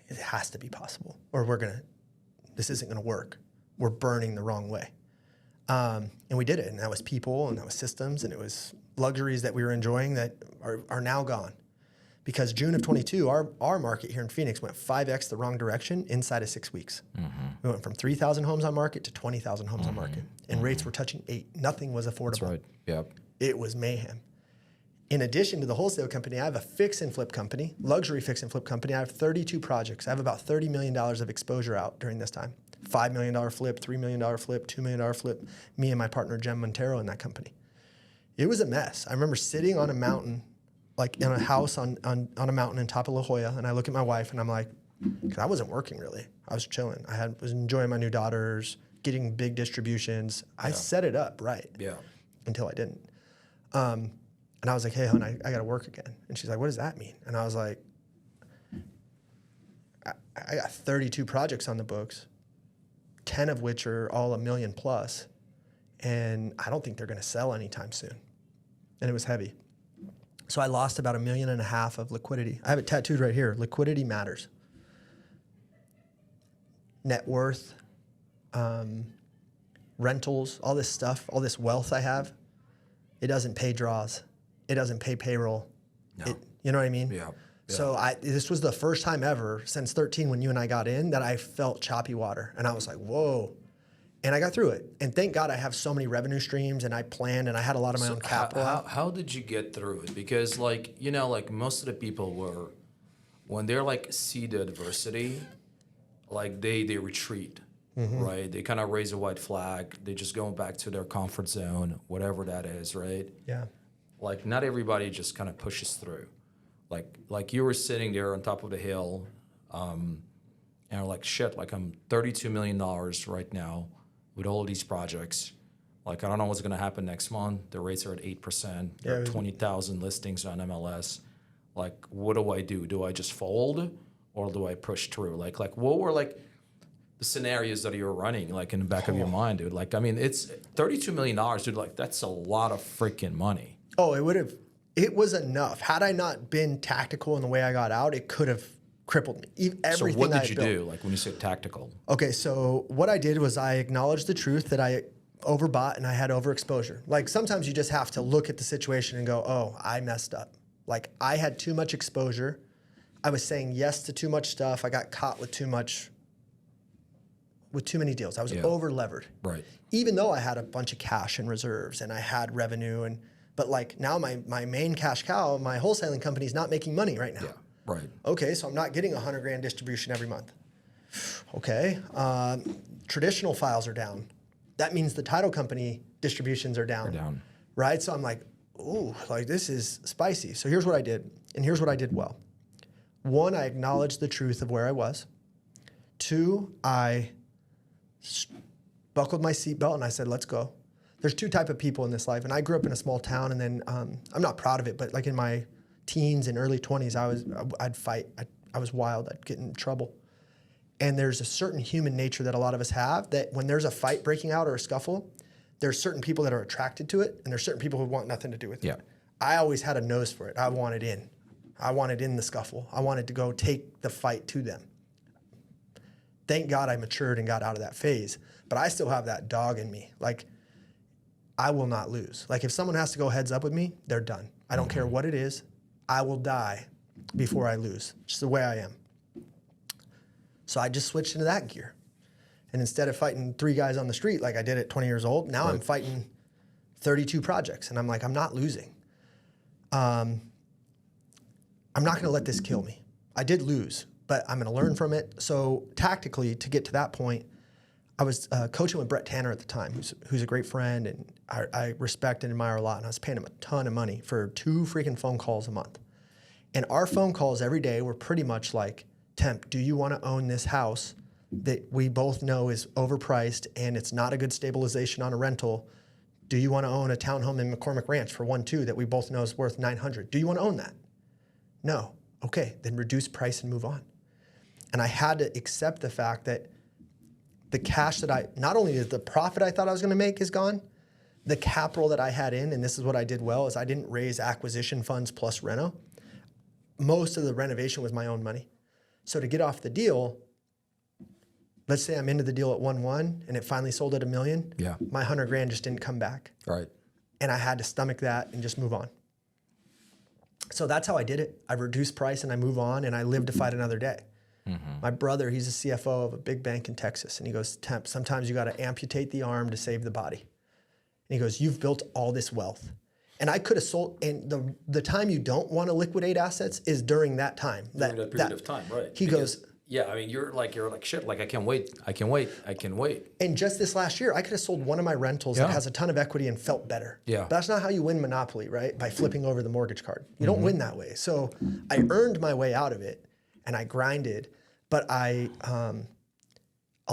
It has to be possible, or this isn't gonna work. We're burning the wrong way. And we did it, and that was people, and that was systems, and it was luxuries that we were enjoying that are now gone. Because June of 22, our market here in Phoenix went 5x the wrong direction inside of 6 weeks. Mm-hmm. We went from 3,000 homes on market to 20,000 homes on market, and rates were touching 8. Nothing was affordable. That's right. Yep. It was mayhem. In addition to the wholesale company, I have a fix and flip company, luxury fix and flip company. I have 32 projects. I have about $30 million of exposure out during this time. $5 million flip, $3 million flip, $2 million flip, me and my partner, Jem Montero, in that company. It was a mess. I remember sitting on a mountain, like in a house on a mountain in top of La Jolla, and I look at my wife and I'm like, because I wasn't working really. I was chilling. Was enjoying my new daughters, getting big distributions. I set it up right until I didn't. And I was like, hey, hon, I got to work again. And she's like, what does that mean? And I was like, I got 32 projects on the books, 10 of which are all $1 million plus, and I don't think they're going to sell anytime soon. And it was heavy. So I lost about $1.5 million of liquidity. I have it tattooed right here. Liquidity matters. Net worth, rentals, all this stuff, all this wealth I have, it doesn't pay draws. It doesn't pay payroll. No. You know what I mean? Yeah. So this was the first time ever since 13 when you and I got in that I felt choppy water. And I was like, whoa. And I got through it. And thank God I have so many revenue streams, and I planned, and I had a lot of my own capital. How did you get through it? Because most of the people when they're see the adversity, they retreat, right? They kind of raise a white flag. They just go back to their comfort zone, whatever that is, right? Yeah. Not everybody just kind of pushes through. Like you were sitting there on top of the hill, and you're like, shit, I'm $32 million right now with all these projects. I don't know what's going to happen next month. The rates are at 8%. There are 20,000 listings on MLS. What do I do? Do I just fold, or do I push through? What were the scenarios that you were running in the back of your mind, dude? It's $32 million, dude. That's a lot of freaking money. Oh, it was enough. Had I not been tactical in the way I got out, it could have crippled me. Everything. So what did you do? When you said tactical? Okay, so what I did was I acknowledged the truth that I overbought and I had overexposure. Sometimes you just have to look at the situation and go, oh, I messed up. I had too much exposure. I was saying yes to too much stuff. I got caught with too many deals. I was over levered. Right. Even though I had a bunch of cash and reserves and I had revenue but now my main cash cow, my wholesaling company, is not making money right now. Yeah. Right. Okay, so I'm not getting $100,000 distribution every month. Okay, traditional files are down. That means the title company distributions are down. They're down. Right? So I'm like, ooh, this is spicy. So here's what I did, and here's what I did well. 1, I acknowledged the truth of where I was. 2, I buckled my seatbelt and I said, let's go. There's 2 types of people in this life, and I grew up in a small town, and then I'm not proud of it, but in my teens and early 20s, I'd fight. I was wild. I'd get in trouble. And there's a certain human nature that a lot of us have that when there's a fight breaking out or a scuffle, there's certain people that are attracted to it, and there's certain people who want nothing to do with it. Yeah. I always had a nose for it. I wanted in. I wanted in the scuffle. I wanted to go take the fight to them. Thank God I matured and got out of that phase, but I still have that dog in me. Like, I will not lose. Like, if someone has to go heads up with me, they're done. I don't care what it is. I will die before I lose. Just the way I am. So I just switched into that gear. And instead of fighting 3 guys on the street like I did at 20 years old, now I'm fighting 32 projects. And I'm like, I'm not losing. I'm not going to let this kill me. I did lose, but I'm going to learn from it. So tactically, to get to that point, I was coaching with Brett Tanner at the time, who's a great friend, and I respect and admire a lot. And I was paying him a ton of money for 2 freaking phone calls a month. And our phone calls every day were pretty much like, Temp, do you want to own this house that we both know is overpriced and it's not a good stabilization on a rental? Do you want to own a townhome in McCormick Ranch for 1.2 that we both know is worth $900? Do you want to own that? No. Okay, then reduce price and move on. And I had to accept the fact that the cash that not only is the profit I thought I was going to make is gone, the capital that I had in, and this is what I did well, is I didn't raise acquisition funds plus reno. Most of the renovation was my own money. So to get off the deal, let's say I'm into the deal at 1.1 and it finally sold at $1 million. Yeah. My 100 grand just didn't come back. Right. And I had to stomach that and just move on. So that's how I did it. I reduced price and I move on and I live to fight another day. My brother, he's a CFO of a big bank in Texas. And he goes, Temp, sometimes you got to amputate the arm to save the body. And he goes, you've built all this wealth. And I could have sold, and the time you don't want to liquidate assets is during that time. During that period of time, right. He goes, yeah, I mean, you're like, shit, like, I can wait. And just this last year, I could have sold one of my rentals that has a ton of equity and felt better. Yeah. But that's not how you win Monopoly, right? By flipping over the mortgage card. You don't win that way. So I earned my way out of it and I grinded, but a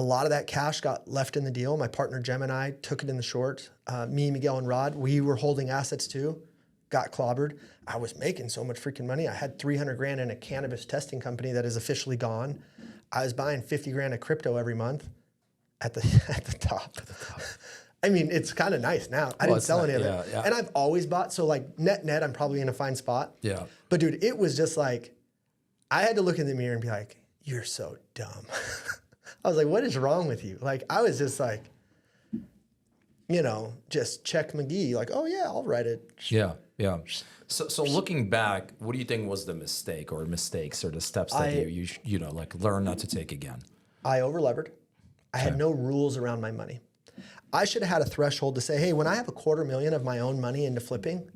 lot of that cash got left in the deal. My partner, Jem, and I took it in the short. Me, Miguel, and Rod, we were holding assets too, got clobbered. I was making so much freaking money. I had 300 grand in a cannabis testing company that is officially gone. I was buying 50 grand of crypto every month at the top. I mean, it's kind of nice now. I didn't sell any of it. Yeah. And I've always bought, so like net, I'm probably in a fine spot. Yeah. But dude, it was just like, I had to look in the mirror and be like, you're so dumb. I was like, what is wrong with you? Like, I was just like, you know, just check McGee, like, oh yeah, I'll write it. Yeah. So looking back, what do you think was the mistake or mistakes or the steps that you know, like learn not to take again? I over-levered. I had no rules around my money. I should have had a threshold to say, hey, when I have $250,000 of my own money into flipping,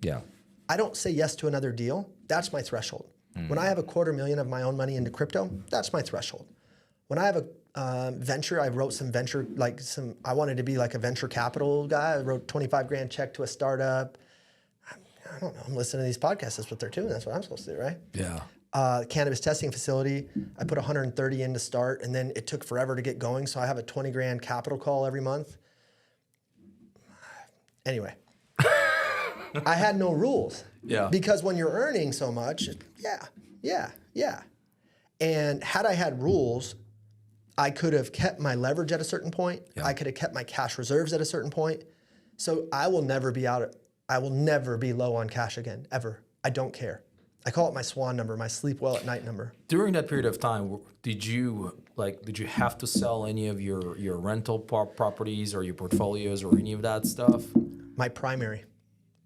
I don't say yes to another deal. That's my threshold. When I have $250,000 of my own money into crypto, that's my threshold. When I have a venture, I wrote some venture, I wanted to be like a venture capital guy. I wrote 25 grand check to a startup. I don't know, I'm listening to these podcasts. That's what they're doing. That's what I'm supposed to do, right? Yeah. Cannabis testing facility. I put 130 in to start, and then it took forever to get going. So I have a 20 grand capital call every month. Anyway, I had no rules. Yeah. Because when you're earning so much, yeah. And had I had rules, I could have kept my leverage at a certain point. Yeah. I could have kept my cash reserves at a certain point. So I will never be low on cash again, ever. I don't care. I call it my swan number, my sleep well at night number. During that period of time, did you have to sell any of your rental properties or your portfolios or any of that stuff? My primary.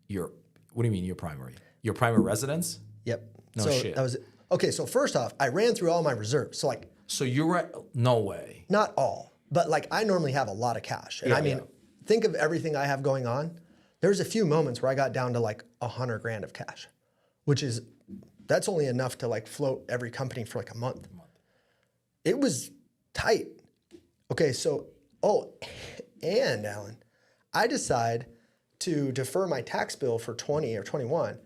What do you mean your primary? Your primary residence? Yep. No shit. That was it. Okay, so first off, I ran through all my reserves. So you're no way. Not all, but like I normally have a lot of cash. And think of everything I have going on. There's a few moments where I got down to like 100 grand of cash, that's only enough to like float every company for like a month. It was tight. Okay, so, and Alan, I decide to defer my tax bill for 20 or 21.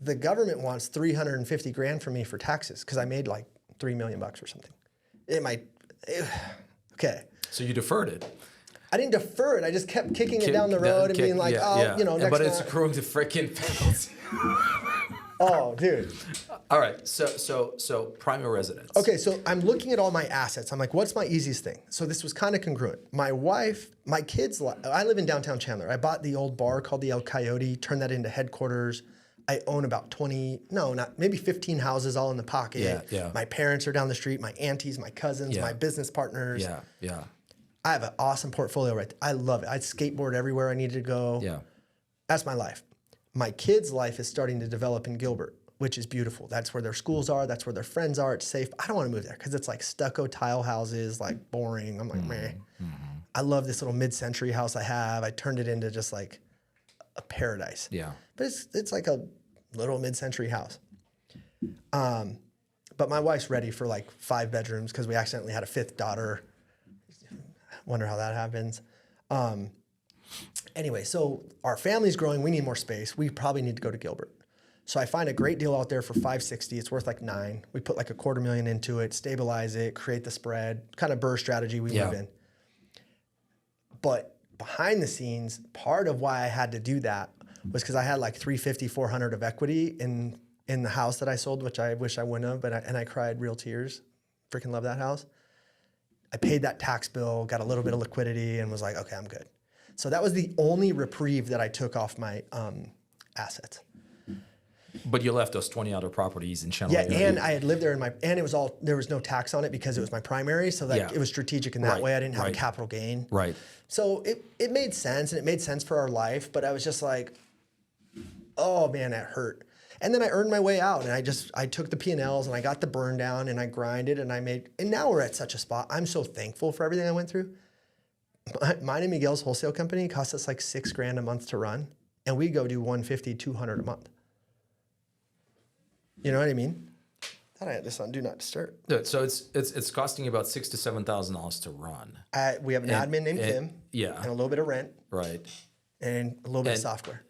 The government wants 350 grand from me for taxes because I made like $3 million or something. Okay. So you deferred it. I didn't defer it. I just kept kicking it down the road and being like, next but it's accruing to freaking penalty. Oh, dude. All right. So primary residence. Okay, so I'm looking at all my assets. I'm like, what's my easiest thing? So this was kind of congruent. My wife, my kids, I live in downtown Chandler. I bought the old bar called the El Coyote, turned that into headquarters. I own about maybe 15 houses all in the pocket. Yeah. My parents are down the street, my aunties, my cousins, my business partners. Yeah. I have an awesome portfolio right there. I love it. I skateboard everywhere I needed to go. Yeah. That's my life. My kids' life is starting to develop in Gilbert, which is beautiful. That's where their schools are. That's where their friends are. It's safe. I don't want to move there because it's like stucco tile houses, like boring. I'm like, meh. I love this little mid-century house I have. I turned it into just like a paradise. Yeah. But it's like a little mid-century house. But my wife's ready for like 5 bedrooms because we accidentally had a 5th daughter. Wonder how that happens. Anyway, so our family's growing. We need more space. We probably need to go to Gilbert. So I find a great deal out there for $560. It's worth like $9 million. We put like $250,000 into it, stabilize it, create the spread, kind of BRRRR strategy we live in. But behind the scenes, part of why I had to do that was because I had like $350, $400 of equity in the house that I sold, which I wish I wouldn't have, and I cried real tears. Freaking love that house. I paid that tax bill, got a little bit of liquidity, and was like, okay, I'm good. So that was the only reprieve that I took off my assets. But you left us 20 other properties in Chandler. Yeah, and I had lived there and it was all, there was no tax on it because it was my primary. So that it was strategic in that way. I didn't have a capital gain. Right. So it made sense, and it made sense for our life, but I was just like, oh man, that hurt. And then I earned my way out, and I took the P&Ls and I got the burn down and I grinded and and now we're at such a spot. I'm so thankful for everything I went through. Mine and Miguel's wholesale company cost us like $6,000 a month to run, and we go do $150, $200 a month. You know what I mean? Thought I had this on Do Not Disturb. So it's costing you about $6,000 to $7,000 to run. We have an admin named Kim. Yeah. And a little bit of rent. Right. And a little bit of software.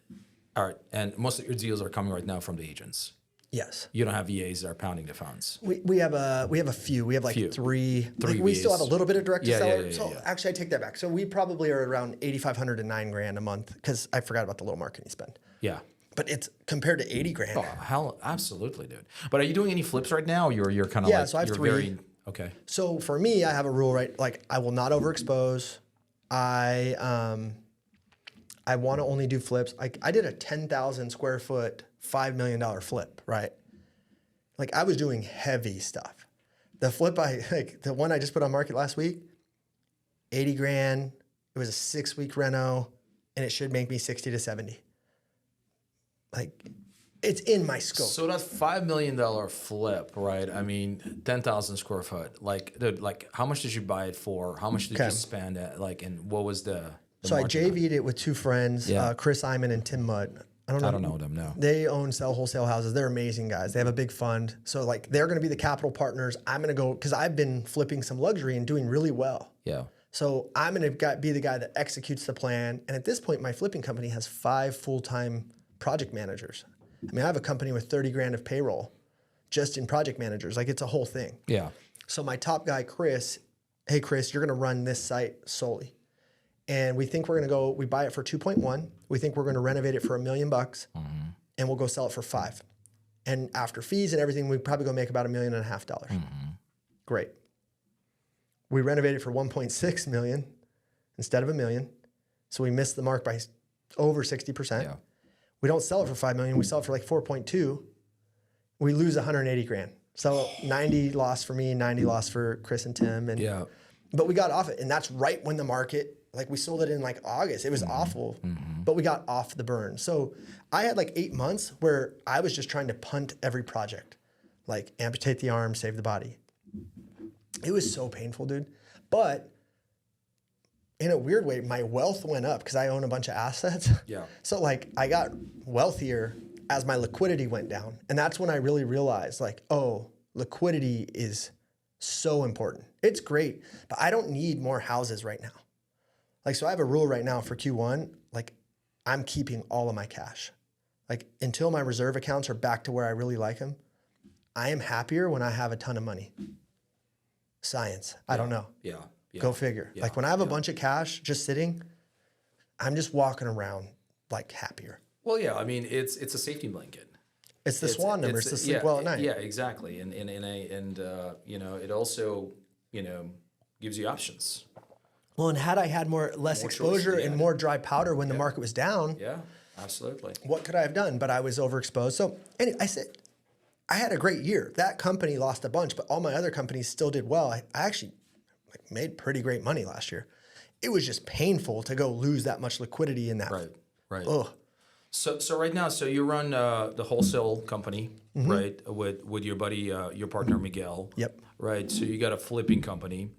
All right. And most of your deals are coming right now from the agents. Yes. You don't have VAs that are pounding the phones. We have a few. We have like three. We still have a little bit of direct to seller. So actually, I take that back. So we probably are around $8,500 to $9,000 a month because I forgot about the little marketing spend. Yeah. But it's compared to $80,000. Oh, hell, absolutely, dude. But are you doing any flips right now? You're kind of like, so I have 3. Okay. So for me, I have a rule, right? Like I will not overexpose. I want to only do flips. I did a 10,000 square foot, $5 million flip, right? Like I was doing heavy stuff. The flip the one I just put on market last week, $80,000. It was a 6-week reno, and it should make me 60 to 70. Like, it's in my scope. So that $5 million flip, right? I mean, 10,000 square foot. Like, dude, like, how much did you buy it for? How much did you spend at? Like, and what was the so I JV'd it with 2 friends, Chris Iman and Tim Mudd. I don't know them, no. They sell wholesale houses. They're amazing guys. They have a big fund. So, like, they're going to be the capital partners. I'm going to go, because I've been flipping some luxury and doing really well. Yeah. So I'm going to be the guy that executes the plan. And at this point, my flipping company has 5 full-time project managers. I mean, I have a company with $30,000 of payroll just in project managers. Like, it's a whole thing. Yeah. So my top guy, Chris, hey, Chris, you're going to run this site solely. And we think we're going to we buy it for 2.1. We think we're going to renovate it for $1 million, and we'll go sell it for 5. And after fees and everything, we probably go make about $1.5 million. Great. We renovated for 1.6 million instead of $1 million. So we missed the mark by over 60%. Yeah. We don't sell it for $5 million. We sell it for like 4.2. We lose 180 grand. So 90 loss for me, 90 loss for Chris and Tim. And but we got off it, and that's right when the market, like, we sold it in like August. It was awful, but we got off the burn. So I had like 8 months where I was just trying to punt every project, like amputate the arm, save the body. It was so painful, dude. But in a weird way, my wealth went up because I own a bunch of assets. Yeah. So like I got wealthier as my liquidity went down. And that's when I really realized, like, oh, liquidity is so important. It's great, but I don't need more houses right now. Like, so I have a rule right now for Q1, like, I'm keeping all of my cash. Like, until my reserve accounts are back to where I really like them, I am happier when I have a ton of money. Science. I don't know. Yeah. Go figure. Like, when I have a bunch of cash just sitting, I'm just walking around like happier. Well, yeah. I mean, it's a safety blanket. It's the swan number. It's the sleep well at night. Yeah, exactly. And you know, it also, you know, gives you options. Well, and had I had less exposure and more dry powder when the market was down, yeah, absolutely. What could I have done? But I was overexposed. So anyway, I said, I had a great year. That company lost a bunch, but all my other companies still did well. I actually made pretty great money last year. It was just painful to go lose that much liquidity in that. Right. Ugh. So right now, so you run the wholesale company, right, with your buddy, your partner Miguel. Yep. Right. So you got a flipping company.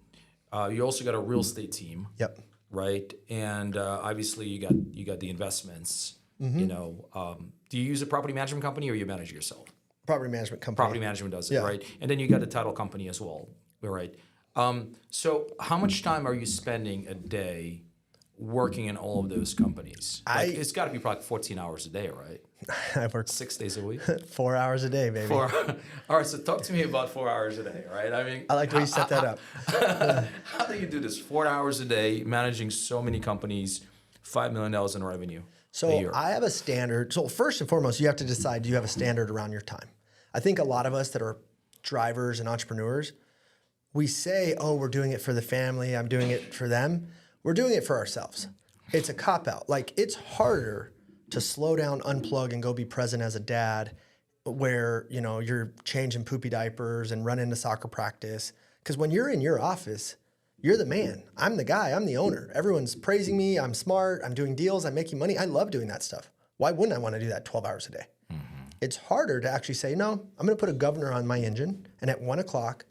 You also got a real estate team. Yep. Right. And obviously you got the investments. You know, do you use a property management company or you manage yourself? Property management company. Property management does it, right? And then you got the title company as well, right? So how much time are you spending a day working in all of those companies? It's got to be probably 14 hours a day, right? I work 6 days a week. 4 hours a day, baby. All right, so talk to me about 4 hours a day, right? I mean, I like the way you set that up. How do you do this? 4 hours a day, managing so many companies, $5 million in revenue. So I have a standard. So first and foremost, you have to decide, do you have a standard around your time? I think a lot of us that are drivers and entrepreneurs, we say, oh, we're doing it for the family. I'm doing it for them. We're doing it for ourselves. It's a cop-out. Like, it's harder to slow down, unplug, and go be present as a dad where, you know, you're changing poopy diapers and running to soccer practice. Because when you're in your office, you're the man. I'm the guy. I'm the owner. Everyone's praising me. I'm smart. I'm doing deals. I'm making money. I love doing that stuff. Why wouldn't I want to do that 12 hours a day? It's harder to actually say, no, I'm going to put a governor on my engine. And at 1 o'clock,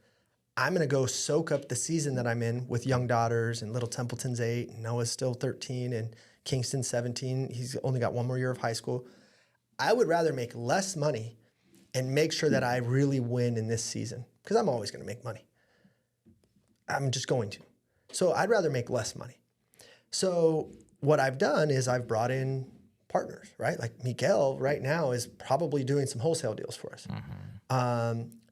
I'm going to go soak up the season that I'm in with young daughters, and little Templeton's 8, and Noah's still 13, and Kingston's 17. He's only got 1 more year of high school. I would rather make less money and make sure that I really win in this season, because I'm always going to make money. I'm just going to. So I'd rather make less money. So what I've done is I've brought in partners, right? Like Miguel right now is probably doing some wholesale deals for us.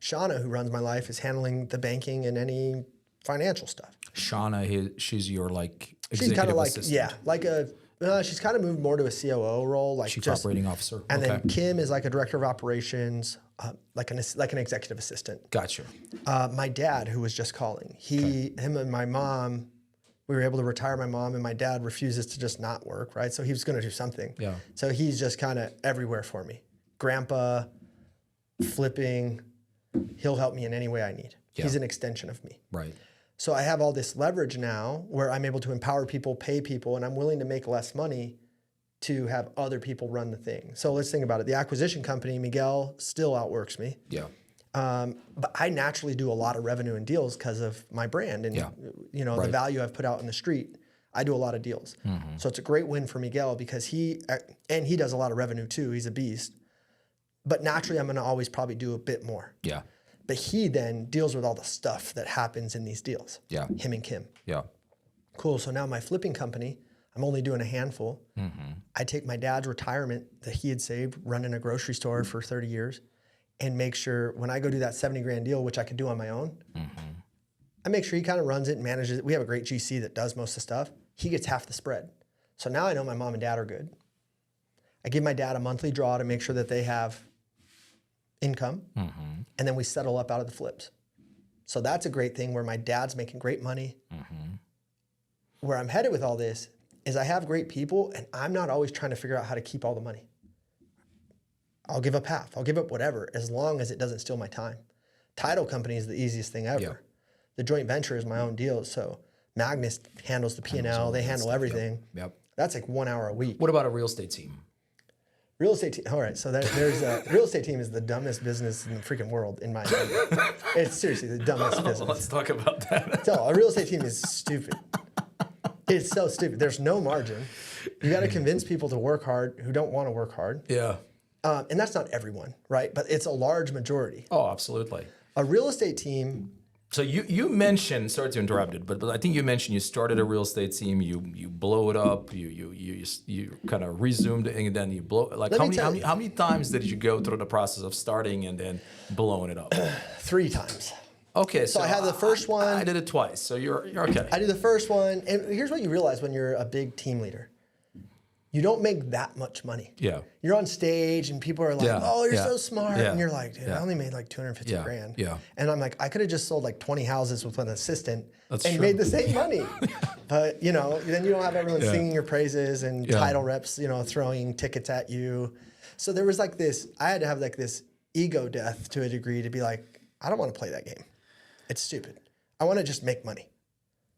Shauna, who runs my life, is handling the banking and any financial stuff. Shauna, she's your executive she's kind of like assistant. she's kind of moved more to a COO role, like Chief Operating Officer. And then Kim is like a director of operations, like an executive assistant. Gotcha. My dad, who was just calling, him and my mom, we were able to retire my mom, and my dad refuses to just not work, right? So he was going to do something. Yeah. So he's just kind of everywhere for me. Grandpa, flipping, he'll help me in any way I need. Yeah. He's an extension of me. Right. So I have all this leverage now where I'm able to empower people, pay people, and I'm willing to make less money to have other people run the thing. So let's think about it. The acquisition company, Miguel, still outworks me. Yeah. But I naturally do a lot of revenue and deals because of my brand and the value I've put out in the street. I do a lot of deals. So it's a great win for Miguel because he does a lot of revenue too. He's a beast. But naturally, I'm going to always probably do a bit more. Yeah. But he then deals with all the stuff that happens in these deals. Yeah. Him and Kim. Yeah. Cool. So now my flipping company, I'm only doing a handful. I take my dad's retirement that he had saved, running a grocery store for 30 years, and make sure when I go do that 70 grand deal, which I could do on my own, I make sure he kind of runs it and manages it. We have a great GC that does most of the stuff. He gets half the spread. So now I know my mom and dad are good. I give my dad a monthly draw to make sure that they have income, and then we settle up out of the flips. So that's a great thing where my dad's making great money. Where I'm headed with all this is I have great people, and I'm not always trying to figure out how to keep all the money. I'll give up half. I'll give up whatever as long as it doesn't steal my time. Title company is the easiest thing ever. Yep. The joint venture is my own deal. So Magnus handles the P&L. They handle everything. Yep. That's like 1 hour a week. What about a real estate team? Real estate team. All right. So there's a real estate team is the dumbest business in the freaking world, in my opinion. It's seriously the dumbest business. Let's talk about that. A real estate team is stupid. It's so stupid. There's no margin. You got to convince people to work hard who don't want to work hard. Yeah. And that's not everyone, right? But it's a large majority. Oh, absolutely. A real estate team. So you mentioned, sorry to interrupt it, but I think you mentioned you started a real estate team, you blow it up, you kind of resumed it, and then you blow. Like how many times did you go through the process of starting and then blowing it up? 3 times. Okay, so I had the first one. I did it twice, so you're okay. I did the first one, and here's what you realize when you're a big team leader. you don't make that much money. Yeah. You're on stage and people are like, Yeah. oh, you're Yeah. so smart. Yeah. And you're like, dude, Yeah. I only made like 250 Yeah. grand. Yeah. And I'm like, I could have just sold like 20 houses with an assistant That's and true. made the same money. But, you know, then you don't have everyone singing your praises and title reps, you know, throwing tickets at you. So there was like this, I had to have like this ego death to a degree to be like, I don't want to play that game. It's stupid. I want to just make money.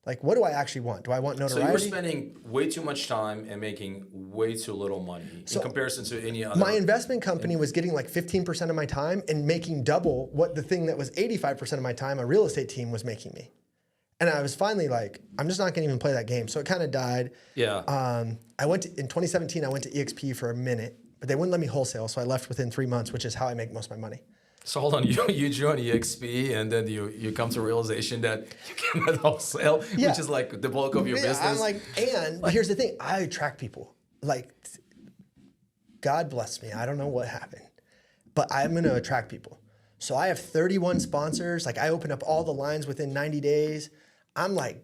Like, what do I actually want? Do I want notoriety? So you were spending way too much time and making way too little money in comparison to any other. My investment company was getting like 15% of my time and making double what the thing that was 85% of my time, a real estate team, was making me. And I was finally like, I'm just not going to even play that game. So it kind of died. Yeah. In 2017, I went to EXP for a minute, but they wouldn't let me wholesale. So I left within 3 months, which is how I make most of my money. So hold on, you join EXP and then you come to realization that you cannot wholesale, which is like the bulk of your business. I'm like, but here's the thing, I attract people. Like, God bless me, I don't know what happened, but I'm gonna attract people. So I have 31 sponsors. Like, I open up all the lines within 90 days. I'm like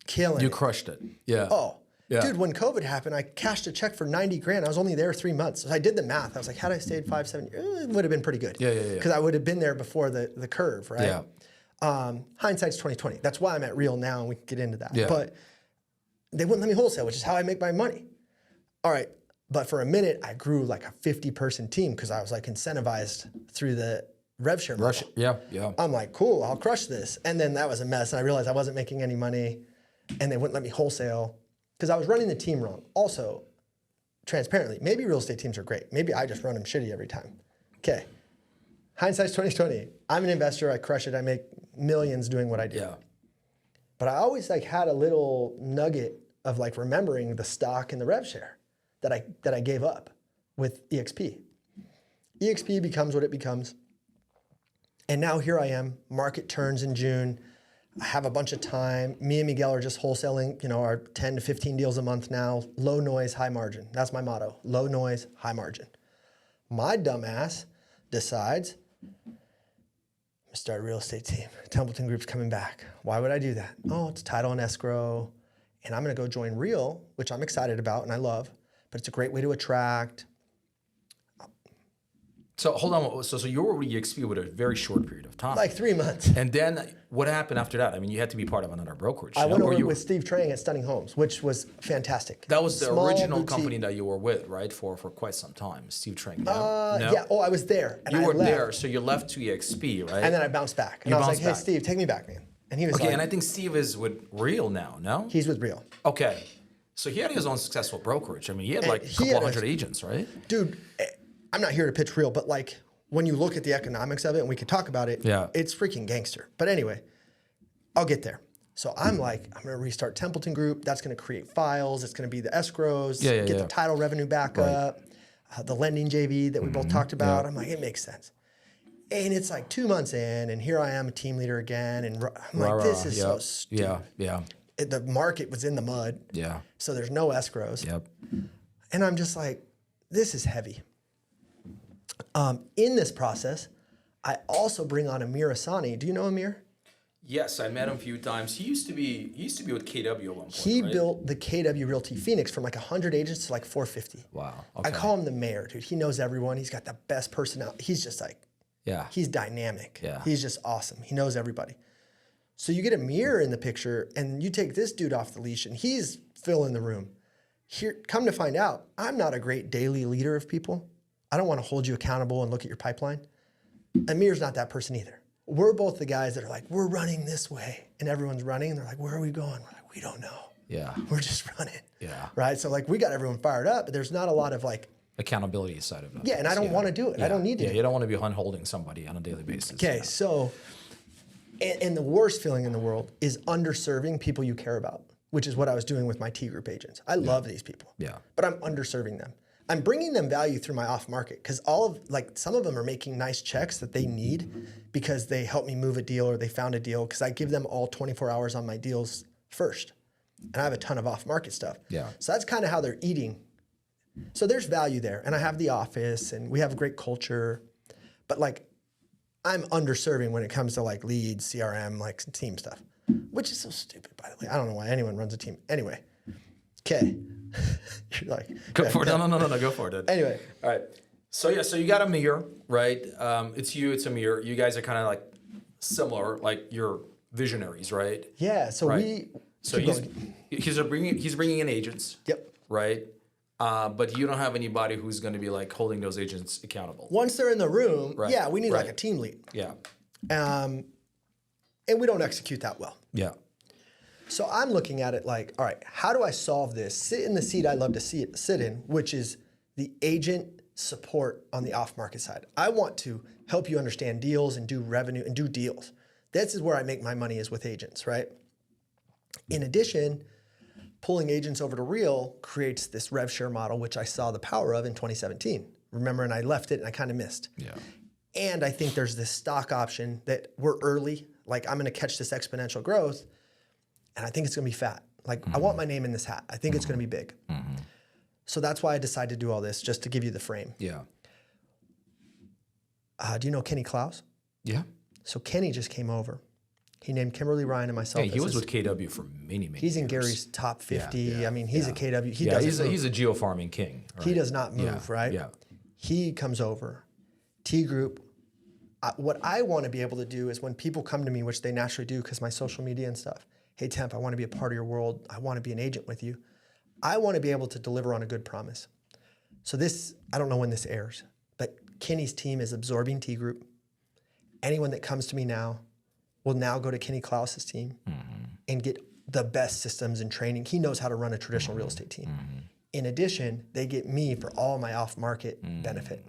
killing it. You crushed it. Yeah. Oh. Yeah. Dude, when COVID happened, I cashed a check for 90 grand. I was only there 3 months. So I did the math. I was like, had I stayed 5, 7 years, it would have been pretty good. Yeah. Because I would have been there before the curve, right? Yeah. Hindsight's 2020. That's why I'm at Real now, and we can get into that. Yeah. But they wouldn't let me wholesale, which is how I make my money. All right. But for a minute, I grew like a 50-person team because I was like incentivized through the rev share model. Yeah. I'm like, cool, I'll crush this. And then that was a mess. And I realized I wasn't making any money, and they wouldn't let me wholesale because I was running the team wrong. Also, transparently, maybe real estate teams are great. Maybe I just run them shitty every time. Okay. Hindsight's 2020. I'm an investor. I crush it. I make millions doing what I do. Yeah. But I always like had a little nugget of like remembering the stock and the rev share that I gave up with EXP. EXP becomes what it becomes. And now here I am. Market turns in June. I have a bunch of time. Me and Miguel are just wholesaling, our 10 to 15 deals a month now. Low noise, high margin. That's my motto. Low noise, high margin. My dumbass decides, I'm gonna start a real estate team. Templeton Group's coming back. Why would I do that? Oh, it's title and escrow. And I'm gonna go join Real, which I'm excited about and I love, but it's a great way to attract. So hold on. So you were with EXP with a very short period of time. Like 3 months. And then what happened after that? I mean, you had to be part of another brokerage. I went over with Steve Trang at Stunning Homes, which was fantastic. That was the Small original boutique. company that you were with, right? For quite some time. Steve Trang. No? Yeah. Oh, I was there. And You I were left. there. So you left to EXP, right? And then I bounced back. And You I was like, bounced hey, back. Steve, take me back, man. And he was Okay, like, and I think Steve is with Real now, no? he's with Real. Okay. So he had his own successful brokerage. I mean, he had like a he couple had a- hundred agents, right? Dude, I'm not here to pitch Real, but like when you look at the economics of it, and we could talk about it, it's freaking gangster. But anyway, I'll get there. So I'm like, I'm going to restart Templeton Group. That's going to create files. It's going to be the escrows, get the title revenue back up, the lending JV that we both talked about. I'm like, it makes sense. And it's like 2 months in, and here I am, a team leader again. And I'm like, this is so stupid. Yeah. The market was in the mud. Yeah. So there's no escrows. Yep. And I'm just like, this is heavy. In this process, I also bring on Amir Asani. Do you know Amir? Yes, I met him a few times. He used to be with KW at one point. He right? built the KW Realty Phoenix from like 100 agents to like 450. Wow. Okay. I call him the mayor, dude. He knows everyone. He's got the best personality. He's just like, he's dynamic. Yeah. He's just awesome. He knows everybody. So you get Amir in the picture and you take this dude off the leash and he's filling the room. Here, come to find out, I'm not a great daily leader of people. I don't want to hold you accountable and look at your pipeline. Amir's not that person either. We're both the guys that are like, we're running this way. And everyone's running. And they're like, where are we going? We're like, we don't know. Yeah. We're just running. Yeah. Right? So like we got everyone fired up, but there's not a lot of like, accountability side of it. yeah, and I don't want to do it. I don't need to. Yeah, you don't want to be hand-holding somebody on a daily basis. Okay, so, and the worst feeling in the world is underserving people you care about, which is what I was doing with my T Group agents. I love these people. Yeah. But I'm underserving them. I'm bringing them value through my off market because some of them are making nice checks that they need because they helped me move a deal or they found a deal because I give them all 24 hours on my deals first. And I have a ton of off market stuff. Yeah. So that's kind of how they're eating. So there's value there. And I have the office and we have a great culture. But like, I'm underserving when it comes to like leads, CRM, like team stuff, which is so stupid, by the way. I don't know why anyone runs a team. Anyway, okay. You're like, Go for it. No, go for it. Anyway. All right. So yeah, so you got Amir, right? It's you, it's Amir. You guys are kind of like similar, like you're visionaries, right? Yeah. So Right. So he's bringing in agents. Yep. Right. But you don't have anybody who's going to be like holding those agents accountable. Once they're in the room, Right. yeah, we need like Right. a team lead. Yeah. And we don't execute that well. Yeah. So I'm looking at it like, all right, how do I solve this? Sit in the seat I love to sit in, which is the agent support on the off-market side. I want to help you understand deals and do revenue and do deals. This is where I make my money, is with agents, right? In addition, pulling agents over to Real creates this rev share model, which I saw the power of in 2017. Remember, and I left it and I kind of missed. Yeah. And I think there's this stock option that we're early, like I'm gonna catch this exponential growth, and I think it's gonna be fat. Like I want my name in this hat. I think it's gonna be big. So that's why I decided to do all this, just to give you the frame. Yeah. Do you know Kenny Klaus? Yeah. So Kenny just came over. He named Kimberly Ryan and myself. Hey, he was with KW for many He's in years. Gary's top 50. Yeah, I mean, he's a KW. He Yeah, doesn't move. he's a geofarming king. Right? He does not move, right? Yeah. He comes over. T Group. What I want to be able to do is when people come to me, which they naturally do because my social media and stuff, hey, Temp, I want to be a part of your world. I want to be an agent with you. I want to be able to deliver on a good promise. So this, I don't know when this airs, but Kenny's team is absorbing T Group. Anyone that comes to me now will now go to Kenny Klaus's team and get the best systems and training. He knows how to run a traditional real estate team. In addition, they get me for all my off-market benefit.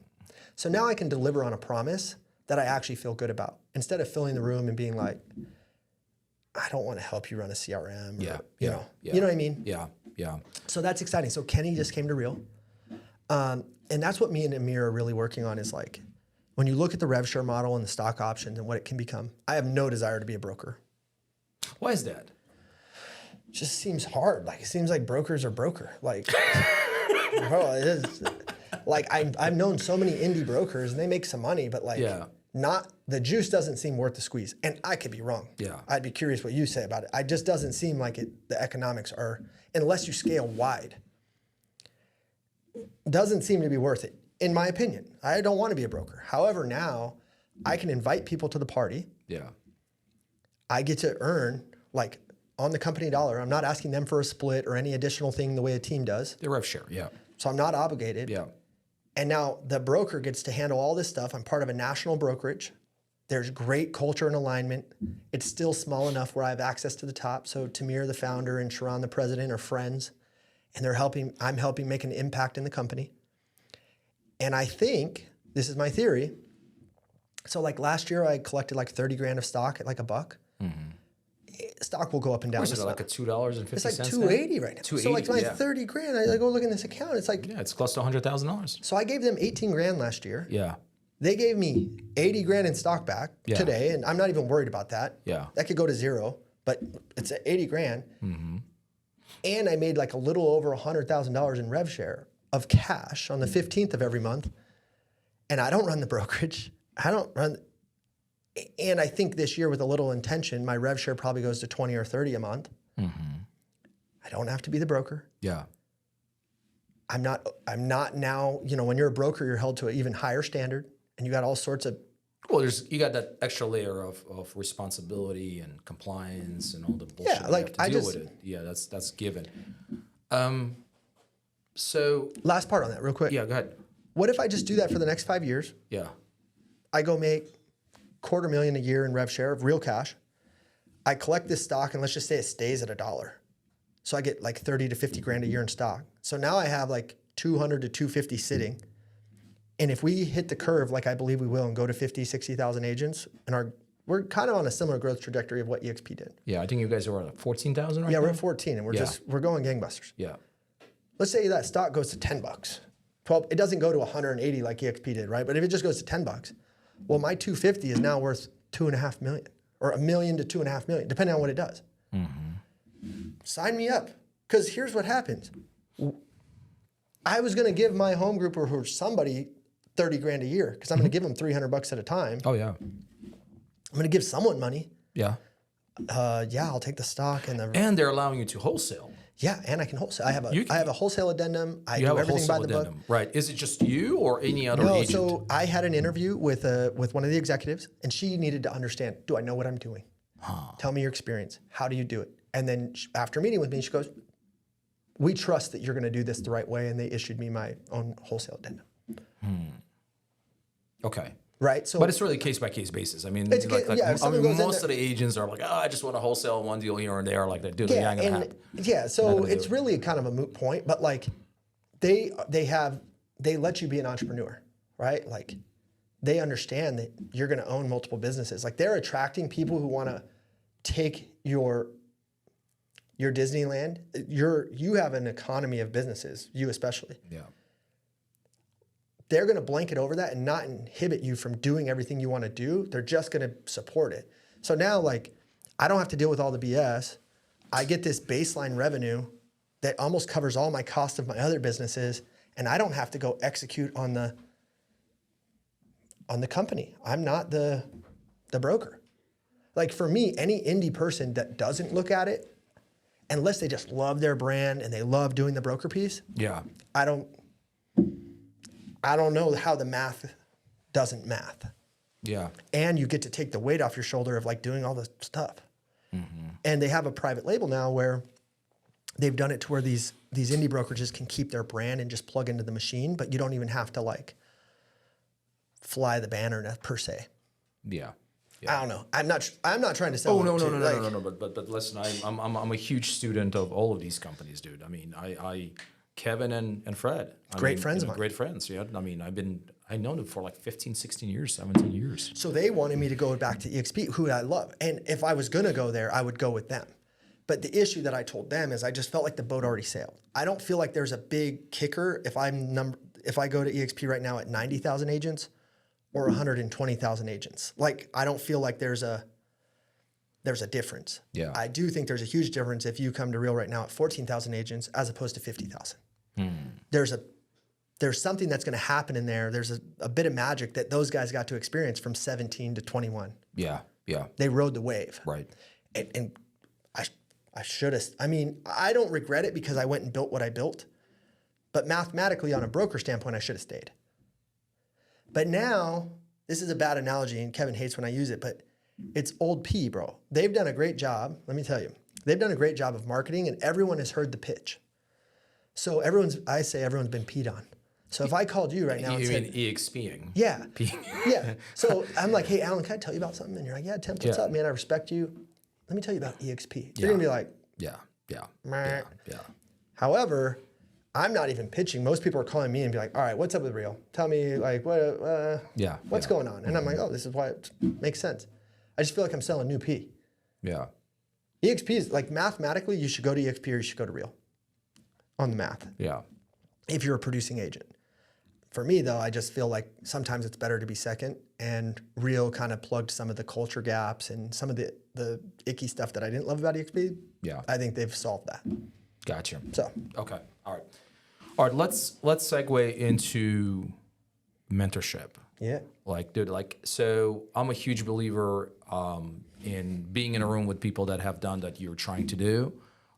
So now I can deliver on a promise that I actually feel good about. Instead of filling the room and being like, I don't want to help you run a CRM. Or, you know what I mean? Yeah. Yeah. So that's exciting. So Kenny just came to Real. And that's what me and Amir are really working on, is like, when you look at the rev share model and the stock options and what it can become, I have no desire to be a broker. Why is that? It just seems hard. Like, it seems like brokers are broker. Like, bro, it is. Like, I've known so many indie brokers and they make some money, but like, not, the juice doesn't seem worth the squeeze. And I could be wrong. Yeah. I'd be curious what you say about it. It just doesn't seem like the economics are, unless you scale wide, doesn't seem to be worth it. In my opinion, I don't want to be a broker. However, now I can invite people to the party. Yeah. I get to earn, like, on the company dollar. I'm not asking them for a split or any additional thing the way a team does. The rev share. Yeah. So I'm not obligated. Yeah. And now the broker gets to handle all this stuff. I'm part of a national brokerage. There's great culture and alignment. It's still small enough where I have access to the top. So Tamir, the founder, and Sharon, the president, are friends. And I'm helping make an impact in the company. And I think, this is my theory, so like last year I collected like 30 grand of stock at like $1. Stock will go up and down. Is it like a $2.50? It's like 280 right now. 280, so like my 30 grand, I go look in this account, it's like, yeah, it's close to $100,000. So I gave them 18 grand last year. Yeah. They gave me 80 grand in stock back today, and I'm not even worried about that. Yeah. That could go to zero, but it's at 80 grand. And I made like a little over $100,000 in rev share of cash on the 15th of every month. And I don't run the brokerage. And I think this year, with a little intention, my rev share probably goes to 20 or 30 a month. I don't have to be the broker. Yeah. I'm not now, when you're a broker, you're held to an even higher standard, and you got all sorts of. Well, you got that extra layer of responsibility and compliance and all the bullshit. Yeah, like you have to deal with it. Yeah, that's given. So last part on that, real quick. Yeah, go ahead. What if I just do that for the next 5 years? Yeah. I go make $250,000 a year in rev share of real cash. I collect this stock, and let's just say it stays at $1. So I get like 30 to 50 grand a year in stock. So now I have like 200 to 250 sitting. And if we hit the curve, like I believe we will, and go to 50, 60,000 agents, and we're kind of on a similar growth trajectory of what EXP did. Yeah, I think you guys are at 14,000 right now? Yeah, we're at 14, and we're going gangbusters. Yeah. Let's say that stock goes to $10. 12, it doesn't go to 180 like EXP did, right? But if it just goes to $10, well, my 250 is now worth $2.5 million, or $1 million to $2.5 million, depending on what it does. Sign me up, because here's what happens. I was going to give my home group or somebody 30 grand a year, because I'm going to give them $300 at a time. Oh yeah. I'm going to give someone money. Yeah. Yeah, I'll take the stock and And they're allowing you to wholesale. Yeah, and I can wholesale. I have a wholesale addendum. I do everything by the book. Right. Is it just you or any other agent? So I had an interview with one of the executives, and she needed to understand, do I know what I'm doing? Tell me your experience. How do you do it? And then after meeting with me, she goes, we trust that you're going to do this the right way, and they issued me my own wholesale addendum. Okay. Right. So, but it's really case by case basis. I mean, most of the agents are like, oh, I just want to wholesale one deal here and there, like that. Dude, yeah, so it's really kind of a moot point. But like, they let you be an entrepreneur, right? Like, they understand that you're going to own multiple businesses. Like, they're attracting people who want to take your Disneyland. You have an economy of businesses, you especially. Yeah. They're going to blanket over that and not inhibit you from doing everything you want to do. They're just going to support it. So now, like, I don't have to deal with all the BS. I get this baseline revenue that almost covers all my cost of my other businesses, and I don't have to go execute on the company. I'm not the broker. Like, for me, any indie person that doesn't look at it, unless they just love their brand and they love doing the broker piece, I don't know how the math doesn't math. Yeah. And you get to take the weight off your shoulder of like doing all this stuff. And they have a private label now where they've done it to where these indie brokerages can keep their brand and just plug into the machine, but you don't even have to like fly the banner per se. Yeah. I don't know. I'm not trying to sell. Oh no. But listen, I'm a huge student of all of these companies, dude. I mean, Kevin and Fred. Great friends of mine. Great friends, yeah. I mean, I've known them for like 15, 16 years, 17 years. So they wanted me to go back to EXP, who I love. And if I was going to go there, I would go with them. But the issue that I told them is I just felt like the boat already sailed. I don't feel like there's a big kicker if I go to EXP right now at 90,000 agents or 120,000 agents. Like, I don't feel like there's a difference. Yeah. I do think there's a huge difference if you come to Real right now at 14,000 agents as opposed to 50,000. There's something that's going to happen in there. There's a bit of magic that those guys got to experience from 17 to 21. Yeah. They rode the wave. Right. And I should have. I mean, I don't regret it because I went and built what I built. But mathematically, on a broker standpoint, I should have stayed. But now, this is a bad analogy, and Kevin hates when I use it, but it's old P, bro. They've done a great job. Let me tell you. They've done a great job of marketing, and everyone has heard the pitch. So everyone's been peed on. So if I called you right now and said... You mean EXPing? Yeah. Yeah. So I'm like, hey, Alan, can I tell you about something? And you're like, yeah, Temp, what's up, man? I respect you. Let me tell you about EXP. You're going to be like... Yeah. However, I'm not even pitching. Most people are calling me and be like, all right, what's up with Real? Tell me, like, what's going on? And I'm like, oh, this is why it makes sense. I just feel like I'm selling new P. Yeah. EXP is, like, mathematically, you should go to EXP or you should go to Real on the math. Yeah. If you're a producing agent. For me, though, I just feel like sometimes it's better to be second, and Real kind of plugged some of the culture gaps and some of the icky stuff that I didn't love about EXP. Yeah. I think they've solved that. Gotcha. So. Okay. All right. Let's segue into mentorship. Yeah. Like, dude, so I'm a huge believer in being in a room with people that have done that you're trying to do.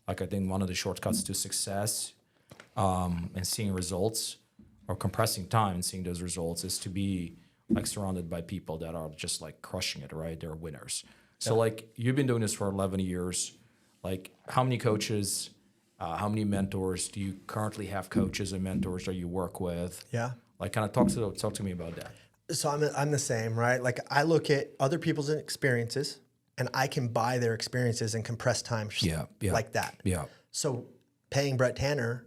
Like, I think one of the shortcuts to success and seeing results, or compressing time and seeing those results, is to be like surrounded by people that are just like crushing it, right? They're winners. So like, you've been doing this for 11 years. Like, how many coaches, how many mentors do you currently have? Coaches and mentors that you work with? Yeah. Like, kind of talk to me about that. So I'm the same, right? Like, I look at other people's experiences, and I can buy their experiences and compress time like that. Yeah. So paying Brett Tanner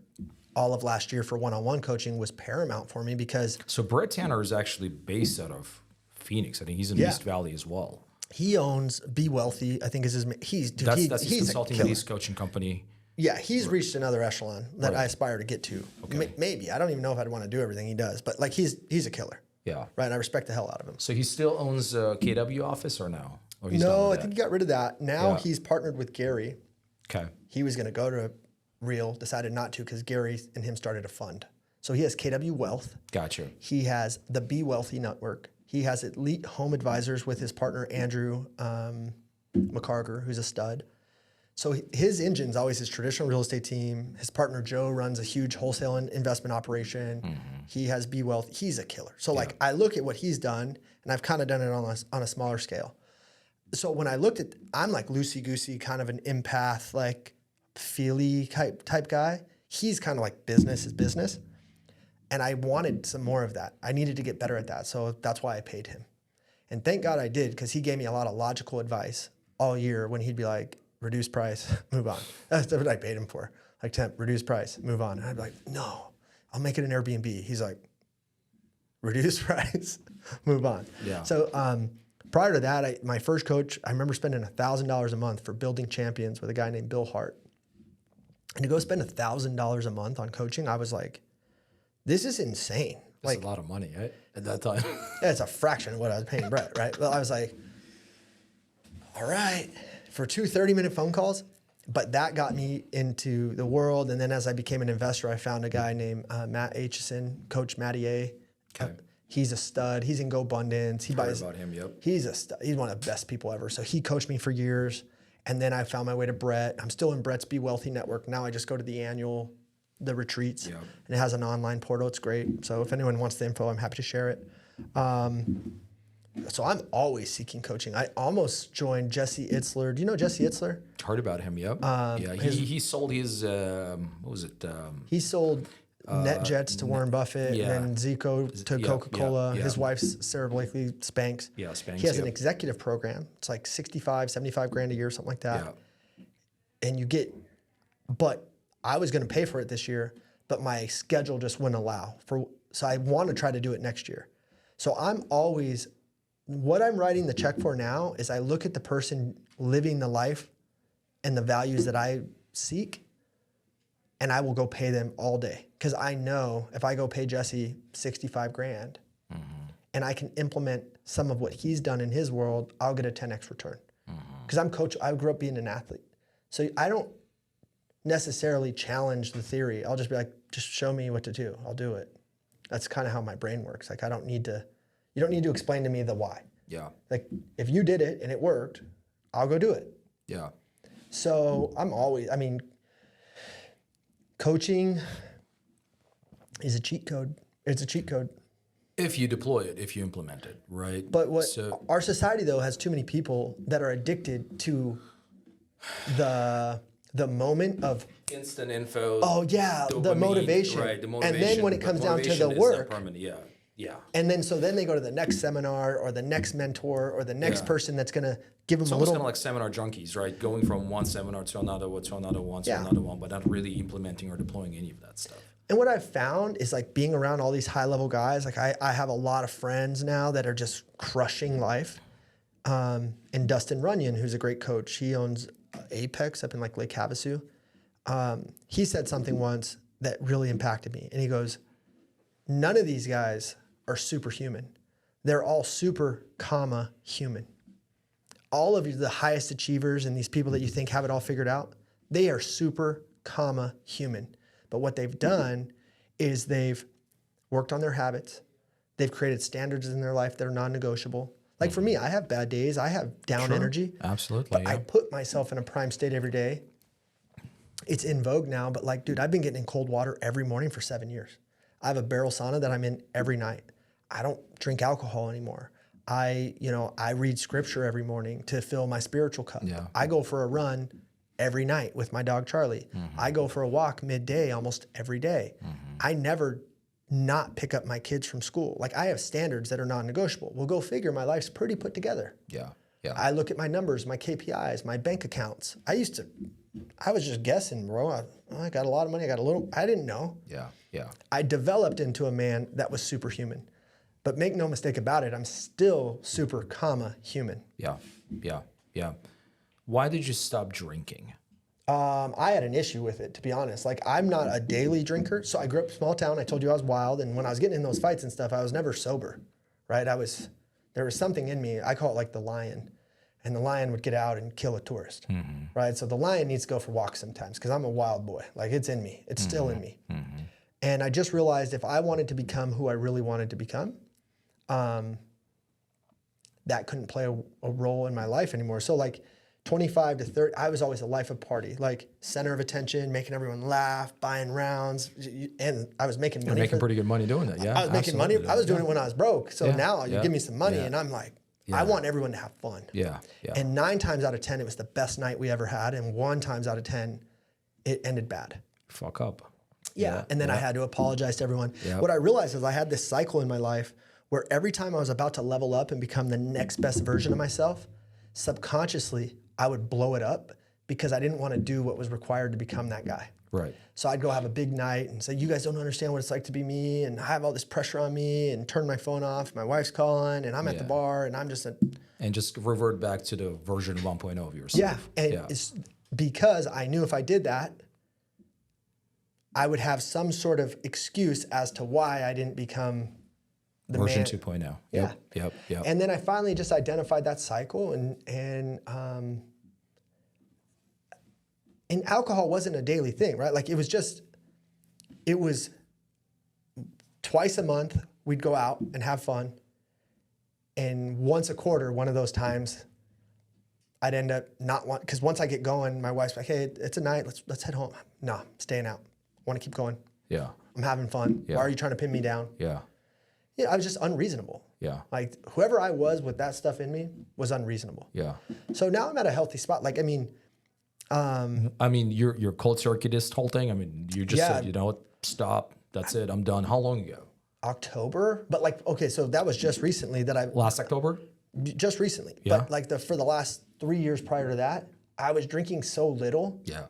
all of last year for one-on-one coaching was paramount for me because... So Brett Tanner is actually based out of Phoenix. I think he's in East Valley as well. He owns Be Wealthy, I think is his... That's his consulting and his coaching company. Yeah, he's reached another echelon that I aspire to get to. Okay. Maybe. I don't even know if I'd want to do everything he does, but like he's a killer. Yeah. Right, and I respect the hell out of him. So he still owns a KW office or no? Or no, I think he got rid of that. Now he's partnered with Gary. Okay. He was going to go to Real, decided not to because Gary and him started a fund. So he has KW Wealth. Gotcha. He has the Be Wealthy Network. He has Elite Home Advisors with his partner, Andrew McCarger, who's a stud. So his engine's always his traditional real estate team. His partner Joe runs a huge wholesaling investment operation. He has B Wealth. He's a killer. So like I look at what he's done, and I've kind of done it on a smaller scale. So when I looked at, I'm like loosey-goosey, kind of an empath, like feely type guy. He's kind of like business is business. And I wanted some more of that. I needed to get better at that. So that's why I paid him. And thank God I did, because he gave me a lot of logical advice all year when he'd be like, reduce price, move on. That's what I paid him for. Like, temp, reduce price, move on. And I'd be like, no, I'll make it an Airbnb. He's like, reduce price, move on. Yeah. So prior to that, my first coach, I remember spending $1,000 a month for building champions with a guy named Bill Hart. And to go spend $1,000 a month on coaching, I was like, this is insane. That's a lot of money, right? At that time. Yeah, it's a fraction of what I was paying Brett, right? Well, I was like, all right, for 2 30-minute phone calls. But that got me into the world. And then as I became an investor, I found a guy named Matt Aitchison, Coach Matty A. Okay. He's a stud. He's in GoBundance. He buys. Heard about him, yep. He's a stud. He's one of the best people ever. So he coached me for years. And then I found my way to Brett. I'm still in Brett's Be Wealthy network. Now I just go to the retreats, Yep. and it has an online portal. It's great. So if anyone wants the info, I'm happy to share it. So I'm always seeking coaching. I almost joined Jesse Itzler. Do you know Jesse Itzler? Heard about him, yep. Yeah, he sold his, what was it? He sold NetJets to Warren Buffett, yeah. and then Zico to Coca-Cola. yeah. His wife's Sarah Blakely, Spanx. Yeah, Spanx, He has an yep. executive program. It's like 65, 75 grand a year, something like that. Yeah. And you get, but I was going to pay for it this year, but my schedule just wouldn't allow. So I want to try to do it next year. So I'm always, what I'm writing the check for now is I look at the person living the life and the values that I seek, and I will go pay them all day. Because I know if I go pay Jesse 65 grand and I can implement some of what he's done in his world, I'll get a 10x return. Because I'm coach, I grew up being an athlete. So I don't necessarily challenge the theory. I'll just be like, just show me what to do. I'll do it. That's kind of how my brain works. Like you don't need to explain to me the why. Yeah. Like if you did it and it worked, I'll go do it. Yeah. So coaching is a cheat code. It's a cheat code. If you deploy it, if you implement it, right? But our society though has too many people that are addicted to the moment of instant info. Oh yeah, dopamine, the motivation. Right, the motivation. And then when it comes down to the work, yeah, yeah. And then they go to the next seminar or the next mentor or the next person that's gonna give them It's a almost little. kind of like seminar junkies, right? Going from one seminar to another one, to another one, to another one, but not really implementing or deploying any of that stuff. And what I've found is like being around all these high level guys. Like I have a lot of friends now that are just crushing life. And Dustin Runyon, who's a great coach, he owns Apex up in like Lake Havasu. He said something once that really impacted me. And he goes, none of these guys are superhuman. They're all super, human. All of the highest achievers and these people that you think have it all figured out, they are super, human. But what they've done is they've worked on their habits. They've created standards in their life that are non-negotiable. Like for me, I have bad days. I have down energy. Absolutely. But I put myself in a prime state every day. It's in vogue now, but like, dude, I've been getting in cold water every morning for 7 years. I have a barrel sauna that I'm in every night. I don't drink alcohol anymore. I read scripture every morning to fill my spiritual cup. Yeah. I go for a run every night with my dog, Charlie. I go for a walk midday almost every day. I never not pick up my kids from school. Like I have standards that are non-negotiable. Well, go figure, my life's pretty put together. Yeah, yeah. I look at my numbers, my KPIs, my bank accounts. I was just guessing, bro. I got a lot of money, I didn't know. Yeah, yeah. I developed into a man that was superhuman. But make no mistake about it, I'm still super, human. Yeah, yeah, yeah. Why did you stop drinking? I had an issue with it, to be honest. Like, I'm not a daily drinker. So I grew up in a small town. I told you I was wild. And when I was getting in those fights and stuff, I was never sober, right? There was something in me. I call it like the lion. And the lion would get out and kill a tourist, right? So the lion needs to go for walks sometimes because I'm a wild boy. Like, it's in me. It's still in me. And I just realized if I wanted to become who I really wanted to become, that couldn't play a role in my life anymore. So like 25 to 30, I was always a life of party, like center of attention, making everyone laugh, buying rounds, and I was making money. You're making pretty good money doing that, yeah. I was making money. I was doing it when I was broke. So now you give me some money, and I'm like, I want everyone to have fun. Yeah. And 9 times out of 10, it was the best night we ever had, and 1 times out of 10, it ended bad. Fuck up. Yeah. And then I had to apologize to everyone. What I realized is I had this cycle in my life where every time I was about to level up and become the next best version of myself, subconsciously, I would blow it up because I didn't want to do what was required to become that guy. Right. So I'd go have a big night and say, you guys don't understand what it's like to be me, and I have all this pressure on me, and turn my phone off. My wife's calling, and I'm at the bar, and I'm just and just revert back to the version 1.0 of yourself. Yeah, and it's because I knew if I did that, I would have some sort of excuse as to why I didn't become the version man. 2.0. Yep. And then I finally just identified that cycle, and alcohol wasn't a daily thing, right? Like it was twice a month we'd go out and have fun, and once a quarter, one of those times, I'd end up not want, because once I get going, my wife's like, hey, it's a night, let's head home. No, I'm staying out. I want to keep going. Yeah. I'm having fun. Why are you trying to pin me down? Yeah. Yeah, I was just unreasonable. Yeah. Like whoever I was with that stuff in me was unreasonable. Yeah. So now I'm at a healthy spot. Like, your cold circuit this whole thing. I mean, you just said, you know what, stop. That's it. I'm done. How long ago? October. But like, okay, so that was just recently that last October? Just recently. Yeah. But like for the last 3 years prior to that, I was drinking so little. Yeah.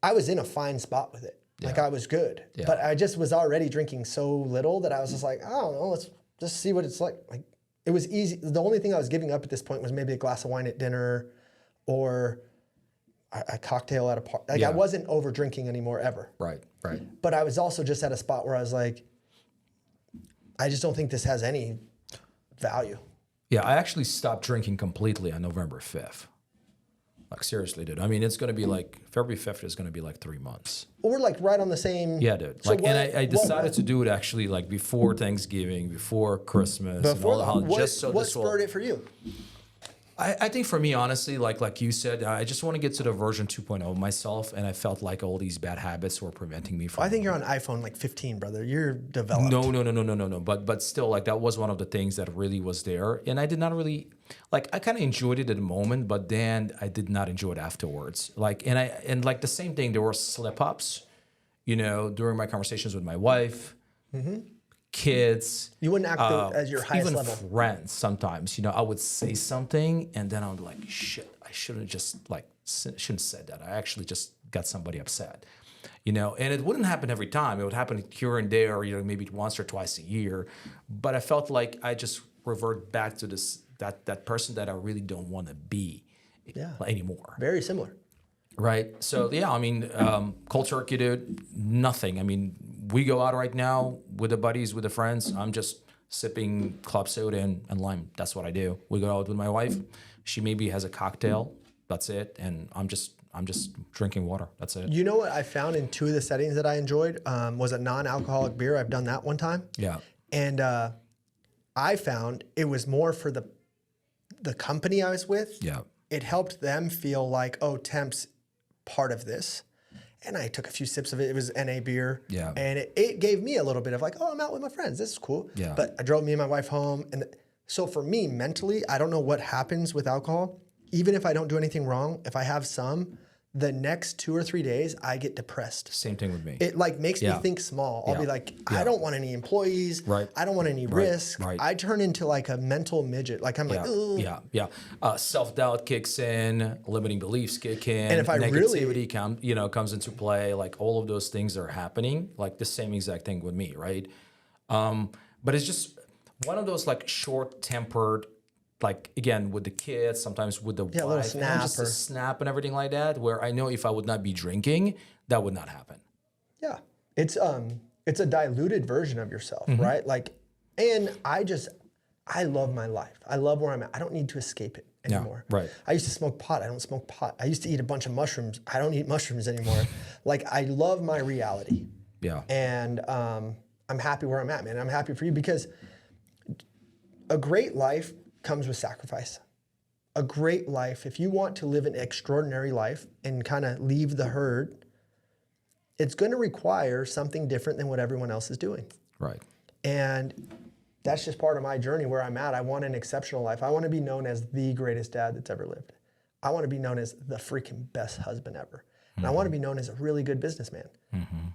I was in a fine spot with it. Like I was good, but I just was already drinking so little that I was just like, I don't know, let's just see what it's like. Like it was easy. The only thing I was giving up at this point was maybe a glass of wine at dinner or a cocktail at a party. Like I wasn't over drinking anymore ever. Right. But I was also just at a spot where I was like, I just don't think this has any value. Yeah, I actually stopped drinking completely on November 5th. Like seriously, dude. I mean, it's gonna be like February 5th is gonna be like 3 months. We're like right on the same. Yeah, dude. So like, and I decided to do it actually like before Thanksgiving, before Christmas, and all the holidays. Just so what spurred it for you? I think for me, honestly, like you said, I just want to get to the version 2.0 of myself, and I felt like all these bad habits were preventing me from. I think you're on iPhone like 15, brother. You're developed. No. But still, like that was one of the things that really was there, and I did not really like. I kind of enjoyed it at the moment, but then I did not enjoy it afterwards. Like, and like the same thing. There were slip ups, during my conversations with my wife. Mm-hmm. Kids, you wouldn't act as your highest even level. Friends sometimes, I would say something and then I would be like, shit, I shouldn't have said that. I actually just got somebody upset, and it wouldn't happen every time. It would happen here and there, maybe once or twice a year. But I felt like I just revert back to that person that I really don't want to be anymore. Very similar. Right. So cold turkey, dude, nothing. I mean, we go out right now with the buddies, with the friends. I'm just sipping club soda and lime. That's what I do. We go out with my wife. She maybe has a cocktail. That's it. And I'm just drinking water. That's it. You know what I found in 2 of the settings that I enjoyed was a non-alcoholic beer. I've done that one time. Yeah. And I found it was more for the company I was with. Yeah. It helped them feel like, oh, Temp's part of this. And I took a few sips of it. It was NA beer. Yeah. And it gave me a little bit of like, oh, I'm out with my friends. This is cool. Yeah. But I drove me and my wife home. And so for me, mentally, I don't know what happens with alcohol. Even if I don't do anything wrong, if I have some, the next 2 or 3 days, I get depressed. Same thing with me. It like makes me think small. I'll be like, I don't want any employees. Right. I don't want any risk. Right. I turn into like a mental midget. Like I'm like, ugh. Yeah. Self-doubt kicks in, limiting beliefs kick in, and if I negativity comes into play. Like all of those things are happening. Like the same exact thing with me, right? But it's just one of those like short-tempered. Like again with the kids, sometimes with the wife, little snap just a snap and everything like that. Where I know if I would not be drinking, that would not happen. Yeah, it's a diluted version of yourself, right? Like, and I love my life. I love where I'm at. I don't need to escape it anymore. Yeah, right. I used to smoke pot. I don't smoke pot. I used to eat a bunch of mushrooms. I don't eat mushrooms anymore. Like I love my reality. Yeah, and I'm happy where I'm at, man. I'm happy for you because a great life comes with sacrifice. a great life, if you want to live an extraordinary life and kind of leave the herd, it's going to require something different than what everyone else is doing. Right. And that's just part of my journey where I'm at. I want an exceptional life. I want to be known as the greatest dad that's ever lived. I want to be known as the freaking best husband ever. And I want to be known as a really good businessman.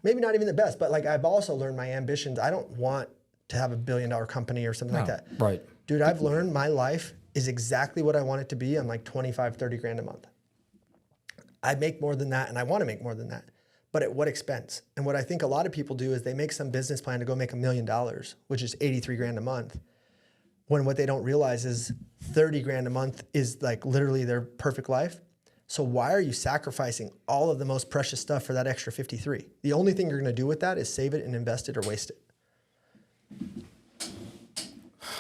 Maybe not even the best, but like I've also learned my ambitions. I don't want to have $1 billion company or something like that. Right. Dude, I've learned my life is exactly what I want it to be. I'm like 25, 30 grand a month. I make more than that and I want to make more than that. But at what expense? And what I think a lot of people do is they make some business plan to go make $1 million, which is 83 grand a month. When what they don't realize is 30 grand a month is like literally their perfect life. So why are you sacrificing all of the most precious stuff for that extra 53? The only thing you're going to do with that is save it and invest it or waste it.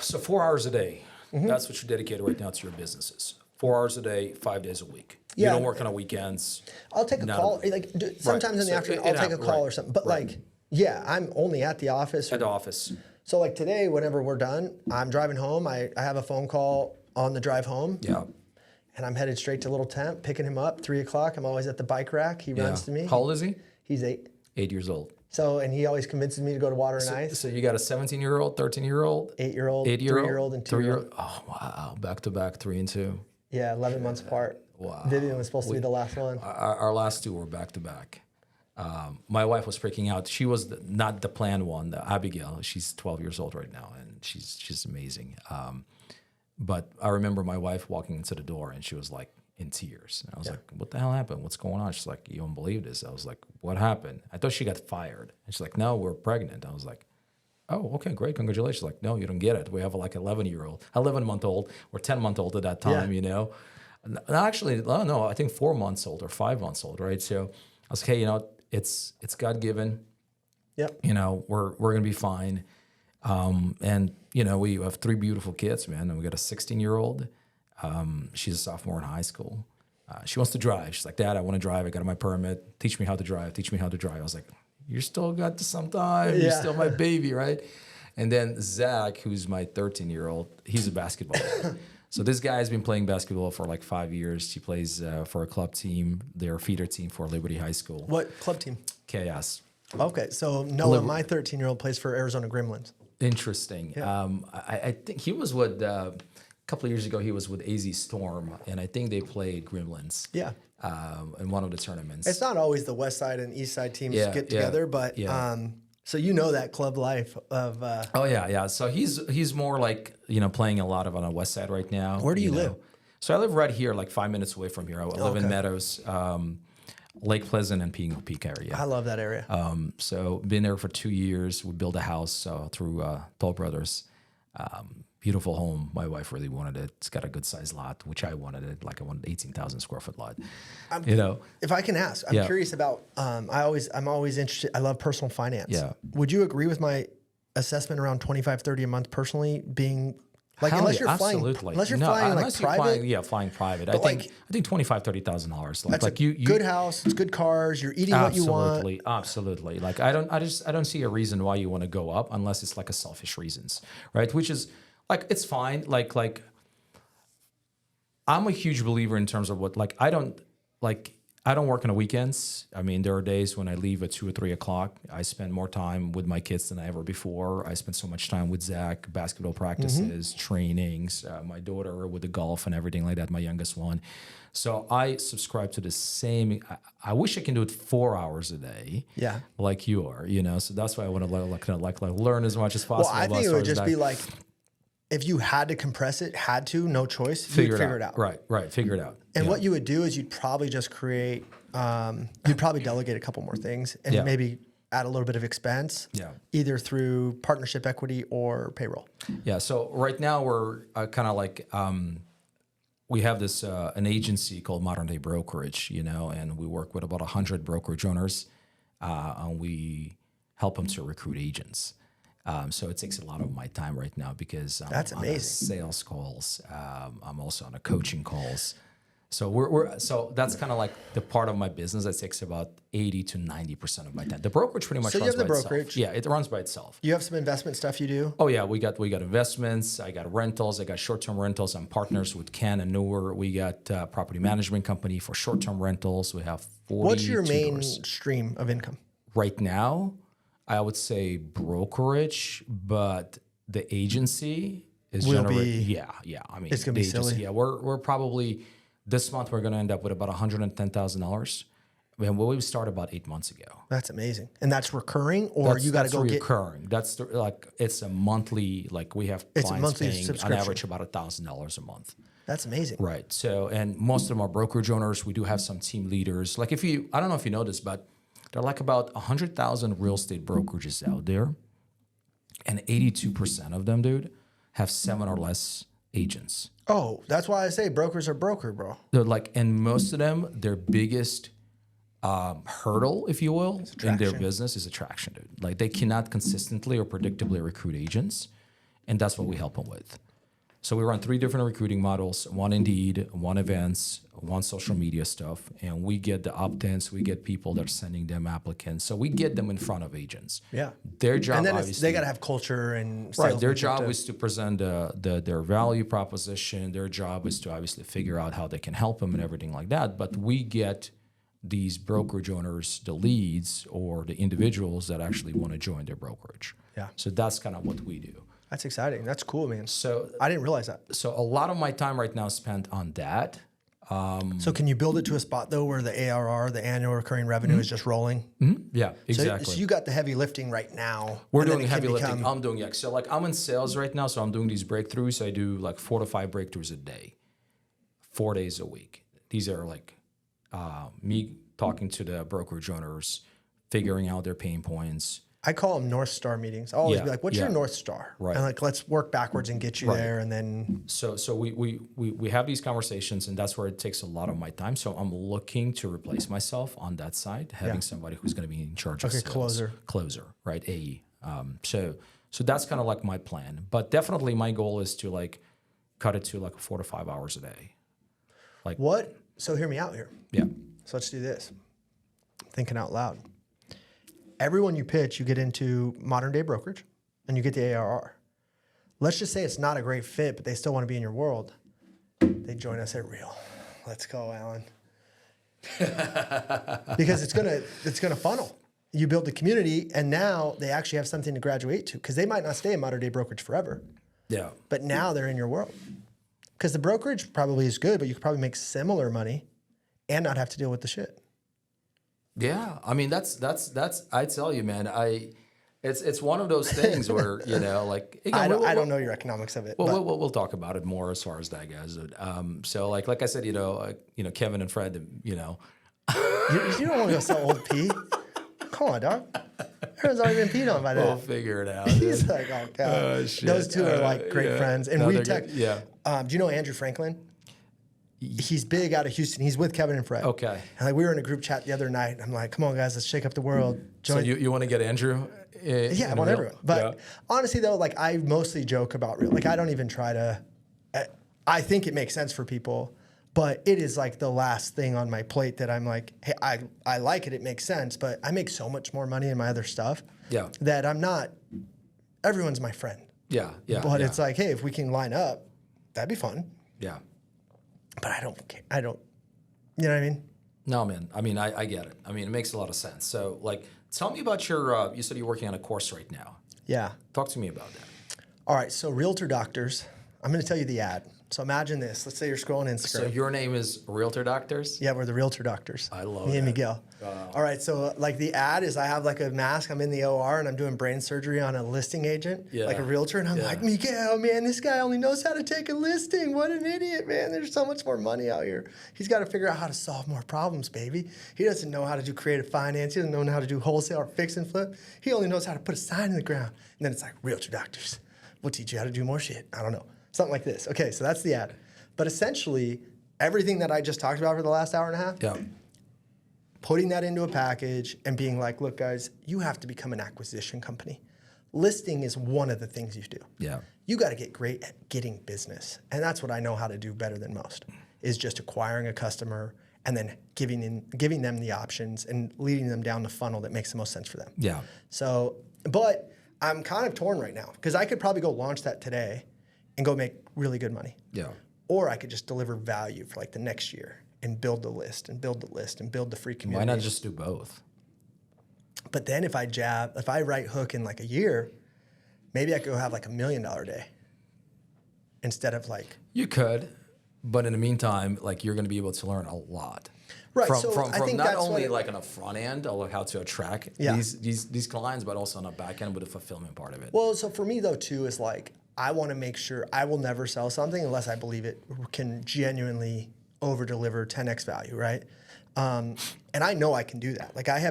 So 4 hours a day, that's what you're dedicated right now to your businesses. 4 hours a day, 5 days a week. Yeah. You don't work on the weekends. I'll take a call. Like sometimes in the afternoon, I'll take a call or something. But like, yeah, I'm only at the office. At the office. So like today, whenever we're done, I'm driving home. I have a phone call on the drive home. Yeah. And I'm headed straight to Little Temp, picking him up, 3 o'clock. I'm always at the bike rack. He runs to me. How old is he? He's 8. 8 years old. So, and he always convinces me to go to Water and Ice. So you got a 17-year-old, 13-year-old? 8-year-old, 8-year-old, 3-year-old, and 2-year-old. Oh, wow. Back to back, 3 and 2. Yeah, 11 months apart. Wow. Vivian was supposed to be the last one. Our last 2 were back to back. My wife was freaking out. She was not the planned one, Abigail. She's 12 years old right now, and she's amazing. But I remember my wife walking into the door, and she was like in tears. And I was like, what the hell happened? What's going on? She's like, you don't believe this. I was like, what happened? I thought she got fired. And she's like, no, we're pregnant. I was like, oh, okay, great, congratulations. Like, no, you don't get it. We have like 11-month-old or 10-month-old at that time, you know. Actually, no, I think 4 months old or 5 months old, right? So I was like, hey, you know, it's God-given. Yep. You know, we're gonna be fine. And you know, we have 3 beautiful kids, man. And we got a 16-year-old. She's a sophomore in high school. She wants to drive. She's like, Dad, I want to drive. I got my permit. Teach me how to drive. Teach me how to drive. I was like, you still got some time. You're still my baby, right? And then Zach, who's my 13-year-old, he's a basketball player. So this guy has been playing basketball for like 5 years. He plays for a club team. They're a feeder team for Liberty High School. What club team? Chaos. Okay, so Noah, my 13-year-old, plays for Arizona Gremlins. Interesting. Yeah. I think he was with, a couple of years ago, he was with AZ Storm, and I think they played Gremlins. Yeah. In one of the tournaments. It's not always the West Side and East Side teams get together, but so you know that club life of. Oh yeah. So he's more like, you know, playing a lot of on the West Side right now. Where do you live? So I live right here, like 5 minutes away from here. I live in Meadows, Lake Pleasant, and Pingo Peak area. I love that area. So been there for 2 years. We built a house through Toll Brothers. Beautiful home. My wife really wanted it. It's got a good sized lot, which I wanted it. Like I wanted 18,000 square foot lot. You know, if I can ask, I'm curious about. I'm always interested. I love personal finance. Yeah. Would you agree with my assessment around 25, 30 a month personally being like unless you're flying private? Flying private. I think $25,000-$30,000. Like you good house, it's good cars. You're eating what you want. Absolutely. Like I don't see a reason why you want to go up unless it's like a selfish reasons, right? Which is. Like, it's fine. Like, I'm a huge believer in terms of what, like, I don't work on the weekends. I mean, there are days when I leave at 2 or 3 o'clock. I spend more time with my kids than I ever before. I spend so much time with Zach, basketball practices, trainings, my daughter with the golf and everything like that, my youngest one. So I subscribe to the same. I wish I can do it 4 hours a day. Yeah, like you are, you know. So that's why I want to learn as much as possible. Well, I think it would just be like. If you had to compress it, no choice, you'd figure it out. Right, figure it out. And what you would do is you'd probably just create, you'd probably delegate a couple more things and maybe add a little bit of expense, either through partnership equity or payroll. Yeah, so right now we're kind of like, we have this, an agency called Modern Day Brokerage, you know, and we work with about 100 brokerage owners, and we help them to recruit agents. So it takes a lot of my time right now because I'm That's on amazing. Sales calls. I'm also on the coaching calls. So that's kind of like the part of my business that takes about 80 to 90% of my time. The brokerage pretty much So you runs have the by brokerage. itself. Yeah, it runs by itself. You have some investment stuff you do? Oh yeah, we got investments. I got rentals. I got short-term rentals. I'm partners with Ken and Newer. We got property management company for short-term rentals. We have 40. What's your main stream of income? Right now, I would say brokerage, but the agency is yeah. I mean, it's gonna be silly. Yeah, we're probably this month we're gonna end up with about $110,000. And we started about 8 months ago. That's amazing, and that's recurring, or you got to go recurring. That's like it's a monthly. Like we have clients paying on average about $1,000 a month. That's amazing. Right. So, and most of them are brokerage owners. We do have some team leaders. Like I don't know if you know this, but there are like about 100,000 real estate brokerages out there, and 82% of them, dude, have 7 or less agents. Oh, that's why I say brokers are broker, bro. They're like, and most of them, their biggest hurdle, if you will, in their business is attraction, dude. Like they cannot consistently or predictably recruit agents, and that's what we help them with. So we run 3 different recruiting models: one Indeed, one events, one social media stuff, and we get the opt-ins. We get people that are sending them applicants, so we get them in front of agents. Yeah, their job, and then obviously, they got to have culture and right. Their job is to present their value proposition. Their job is to obviously figure out how they can help them and everything like that. But we get these brokerage owners, the leads or the individuals that actually want to join their brokerage. Yeah. So that's kind of what we do. That's exciting. That's cool, man. So I didn't realize that. So a lot of my time right now is spent on that. So can you build it to a spot though where the ARR, the annual recurring revenue, is just rolling? Yeah, exactly. So you got the heavy lifting right now. We're doing heavy lifting. I'm doing So like I'm in sales right now, so I'm doing these breakthroughs. I do like 4 to 5 breakthroughs a day, 4 days a week. These are like me talking to the brokerage owners, figuring out their pain points. I call them North Star meetings. I'll always be like, what's your North Star? Right. And like, let's work backwards and get you there. And then. So we have these conversations, and that's where it takes a lot of my time. So I'm looking to replace myself on that side, having somebody who's going to be in charge of sales. Closer, right? AE. So that's kind of like my plan. But definitely my goal is to like cut it to like 4 to 5 hours a day. Like what? So hear me out here. Yeah. So let's do this. Thinking out loud. Everyone you pitch, you get into modern day brokerage and you get the ARR. Let's just say it's not a great fit, but they still want to be in your world. They join us at Real. Let's go, Alan. Because it's gonna funnel. You build the community, and now they actually have something to graduate to, because they might not stay in modern day brokerage forever. Yeah. But now they're in your world. Because the brokerage probably is good, but you could probably make similar money and not have to deal with the shit. Yeah, I mean that's I tell you, man, it's one of those things where like again, I don't know your economics of it. Well, we'll talk about it more as far as that goes. So like I said, Kevin and Fred, you don't want to go sell old P. Come on, dog. Everyone's already been peed on by that. We'll figure it out. He's like, oh god, those two are like great friends. And we text. Yeah. Do you know Andrew Franklin? He's big out of Houston. He's with Kevin and Fred. Okay. And like we were in a group chat the other night. I'm like, come on, guys, let's shake up the world. So you want to get Andrew? Yeah, I want everyone. But honestly, though, like I mostly joke about Real. Like I don't even try to. I think it makes sense for people, but it is like the last thing on my plate that I'm like, hey, I like it. It makes sense, but I make so much more money in my other stuff. Yeah. That I'm not. Everyone's my friend. Yeah. But it's like, hey, if we can line up, that'd be fun. Yeah. But I don't, you know what I mean? No, man. I mean, I get it. I mean, it makes a lot of sense. So, like, tell me about your, you said you're working on a course right now. Yeah. Talk to me about that. All right. So, Realtor Doctors, I'm going to tell you the ad. So, imagine this. Let's say you're scrolling Instagram. So, your name is Realtor Doctors? Yeah, we're the Realtor Doctors. I love Me and that. Miguel. All right. So, like, the ad is I have, like, a mask. I'm in the OR, and I'm doing brain surgery on a listing agent, like a realtor. And I'm like, Miguel, man, this guy only knows how to take a listing. What an idiot, man. There's so much more money out here. He's got to figure out how to solve more problems, baby. He doesn't know how to do creative finance. He doesn't know how to do wholesale or fix and flip. He only knows how to put a sign in the ground. And then it's like, Realtor Doctors, we'll teach you how to do more shit. I don't know. Something like this. Okay, so that's the ad. But essentially, everything that I just talked about for the last hour and a half, putting that into a package and being like, look, guys, you have to become an acquisition company. Listing is one of the things you do. Yeah. You got to get great at getting business. And that's what I know how to do better than most, is just acquiring a customer and then giving them the options and leading them down the funnel that makes the most sense for them. Yeah. So, but I'm kind of torn right now because I could probably go launch that today and go make really good money. Yeah. Or I could just deliver value for like the next year and build the list and build the list and build the free community. Why not just do both? But then if I right hook in like a year, maybe I could go have like $1 million day instead of like. You could, but in the meantime, like you're going to be able to learn a lot. Right. From I think not that's only like on a front end of how to attract Yeah. these clients, but also on a back end with the fulfillment part of it. Well, so for me though too is like I want to make sure I will never sell something unless I believe it can genuinely over deliver 10x value, right? And I know I can do that. Like I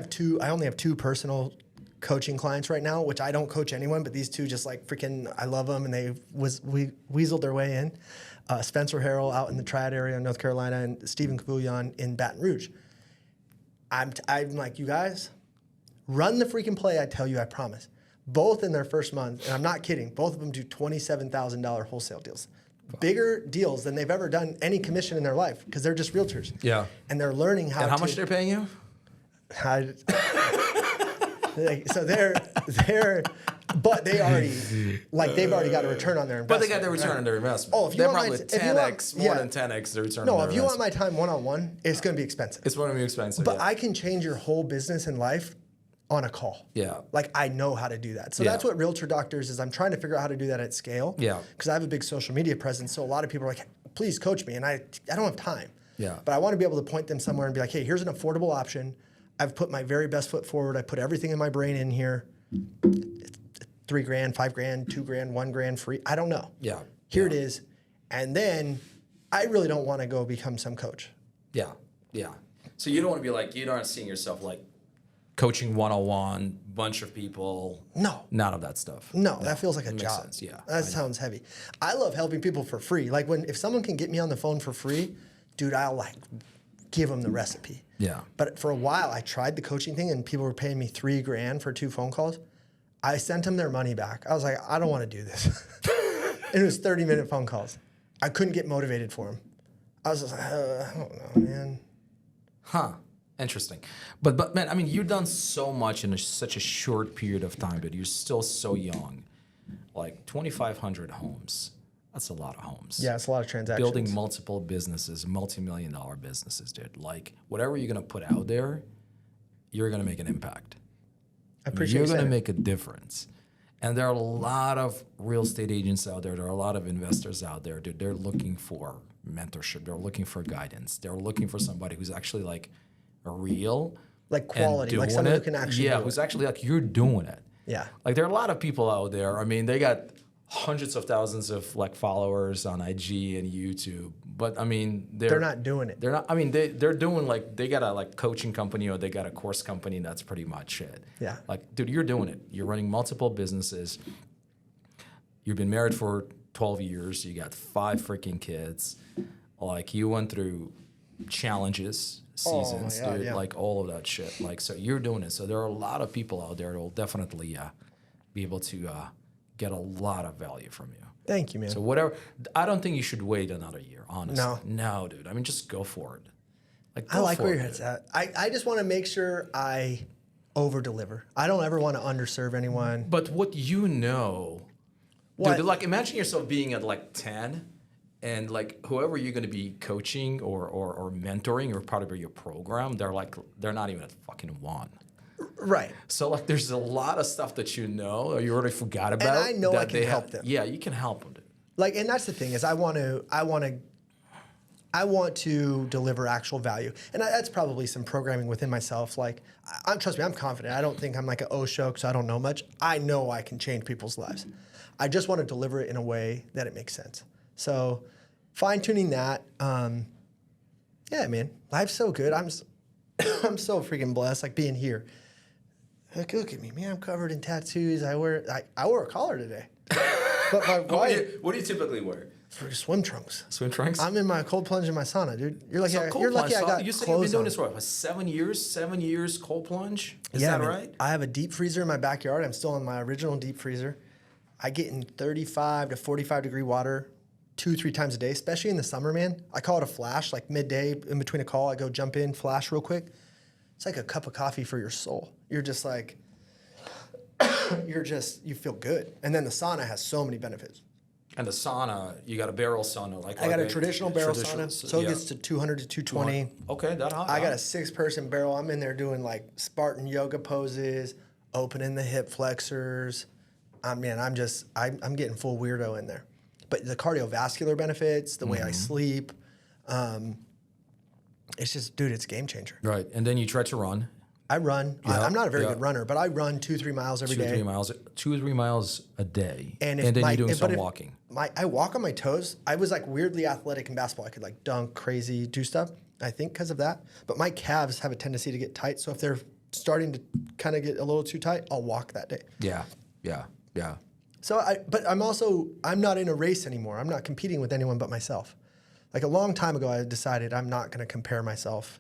only have 2 personal coaching clients right now, which I don't coach anyone, but these 2 just like freaking, I love them, and they weaseled their way in. Spencer Harrell out in the Triad area in North Carolina, and Stephen Kavoulian in Baton Rouge. I'm like, you guys, run the freaking play I tell you, I promise. Both in their first month, and I'm not kidding, both of them do $27,000 wholesale deals. Bigger deals than they've ever done any commission in their life because they're just realtors. Yeah. And they're learning how And how much they're paying you? So but they've already got a return on their investment. But they got their return on their investment. Oh, if you they're want probably 10x, more than 10x the return on their investment. No, if you want my time one-on-one, it's going to be expensive. It's going to be expensive, But I can change your whole business and life on a call. Yeah. Like I know how to do that. So that's what Realtor Doctors is. I'm trying to figure out how to do that at scale. Yeah. Because I have a big social media presence. So a lot of people are like, please coach me. And I don't have time. Yeah. But I want to be able to point them somewhere and be like, hey, here's an affordable option. I've put my very best foot forward. I put everything in my brain in here. $3 grand, $5 grand, $2 grand, $1 grand free. I don't know. Yeah. Here it is. And then I really don't want to go become some coach. Yeah. Yeah. So you don't want to be like, you aren't seeing yourself like coaching 101, bunch of people. No. None of that stuff. No, that feels like a job. Sense. Yeah. That sounds heavy. I love helping people for free. Like if someone can get me on the phone for free, dude, I'll like give them the recipe. Yeah. But for a while, I tried the coaching thing and people were paying me $3 grand for 2 phone calls. I sent them their money back. I was like, I don't want to do this. And it was 30-minute phone calls. I couldn't get motivated for them. I was just like, I don't know, man. Huh. Interesting. But man, I mean, you've done so much in such a short period of time, but you're still so young. Like 2,500 homes. That's a lot of homes. Yeah, it's a lot of transactions. Building multiple businesses, multi-million-dollar businesses, dude. Like whatever you're gonna put out there, you're gonna make an impact. I appreciate You're you gonna saying make a difference. And there are a lot of real estate agents out there. There are a lot of investors out there, dude. They're looking for mentorship. They're looking for guidance. They're looking for somebody who's actually like real, like quality, like someone who can actually do who's it. actually like you're doing it. Yeah. Like there are a lot of people out there. I mean, they got hundreds of thousands of like followers on IG and YouTube, but I mean, they're not doing it. They're not. I mean, they're doing like they got a like coaching company or they got a course company. And that's pretty much it. Yeah. Like, dude, you're doing it. You're running multiple businesses. You've been married for 12 years. You got 5 freaking kids. Like you went through challenges, seasons, dude. Yeah. Like all of that shit. Like so, you're doing it. So there are a lot of people out there that will definitely be able to get a lot of value from you. Thank you, man. So whatever, I don't think you should wait another year, honestly. No, dude. I mean, just go for it. Like, I like where your head's at. I just want to make sure I over deliver. I don't ever want to underserve anyone. But what you know, dude, like imagine yourself being at like 10 and like whoever you're going to be coaching or mentoring or part of your program, they're not even at fucking 1. Right. So like there's a lot of stuff that you know or you already forgot about. And I know I can help them. Yeah, you can help them. Dude. Like, and that's the thing is I want to deliver actual value. And that's probably some programming within myself. Like, trust me, I'm confident. I don't think I'm like an show because I don't know much. I know I can change people's lives. I just want to deliver it in a way that it makes sense. So fine tuning that. Yeah, man, life's so good. I'm so freaking blessed, like being here. Look at me, man. I'm covered in tattoos. I wear a collar today. But my wife, what do you typically wear? For swim trunks. Swim trunks? I'm in my cold plunge in my sauna, dude. You're lucky. You're lucky I got you said clothes you've been doing on. this for what, 7 years? 7 years cold plunge? Is Yeah, that man. right? I have a deep freezer in my backyard. I'm still in my original deep freezer. I get in 35 to 45 degree water 2-3 times a day, especially in the summer, man. I call it a flash, like midday in between a call, I go jump in, flash real quick. It's like a cup of coffee for your soul. You're just like, you feel good. And then the sauna has so many benefits. And the sauna, you got a barrel sauna. I got a traditional barrel sauna, so it gets to 200 to 220. Okay, that hot. I got a 6-person barrel. I'm in there doing like Spartan yoga poses, opening the hip flexors. I'm getting full weirdo in there. But the cardiovascular benefits, the way I sleep, it's just, dude, it's a game changer. Right, and then you try to run. I run. Yeah. I'm not a very good runner, but I run 2-3 miles every day. 2-3 miles a day. And then you're doing some walking. I walk on my toes. I was like weirdly athletic in basketball. I could like dunk, crazy, do stuff. I think because of that. But my calves have a tendency to get tight. So if they're starting to kind of get a little too tight, I'll walk that day. Yeah. So I'm not in a race anymore. I'm not competing with anyone but myself. Like a long time ago, I decided I'm not going to compare myself.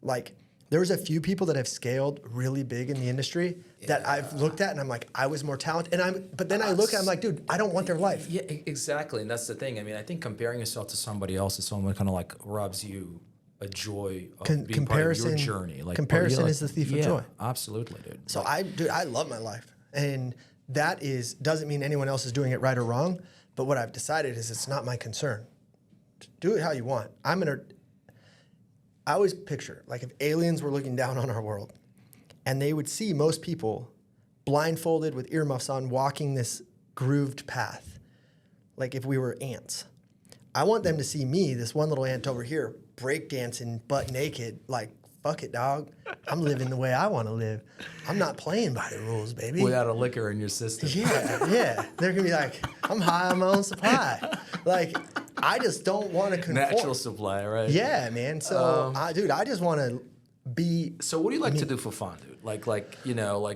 Like there's a few people that have scaled really big in the industry that I've looked at and I'm like, I was more talented. But then I look at, I'm like, dude, I don't want their life. Yeah, exactly. And that's the thing. I mean, I think comparing yourself to somebody else is someone kind of like robs you a joy of being part of your journey. Like comparison is the thief of joy. Absolutely, dude. So I love my life. And that doesn't mean anyone else is doing it right or wrong. But what I've decided is it's not my concern. Do it how you want. I always picture, like if aliens were looking down on our world and they would see most people blindfolded with earmuffs on walking this grooved path, like if we were ants. I want them to see me, this one little ant over here, breakdancing butt naked, like, fuck it, dog. I'm living the way I want to live. I'm not playing by the rules, baby. Without a liquor in your system. Yeah. They're going to be like, I'm high on my own supply. Like, I just don't want to conform. Natural supply, right? Yeah, man. So, I just want to be. So, what do you like to do for fun, dude? Like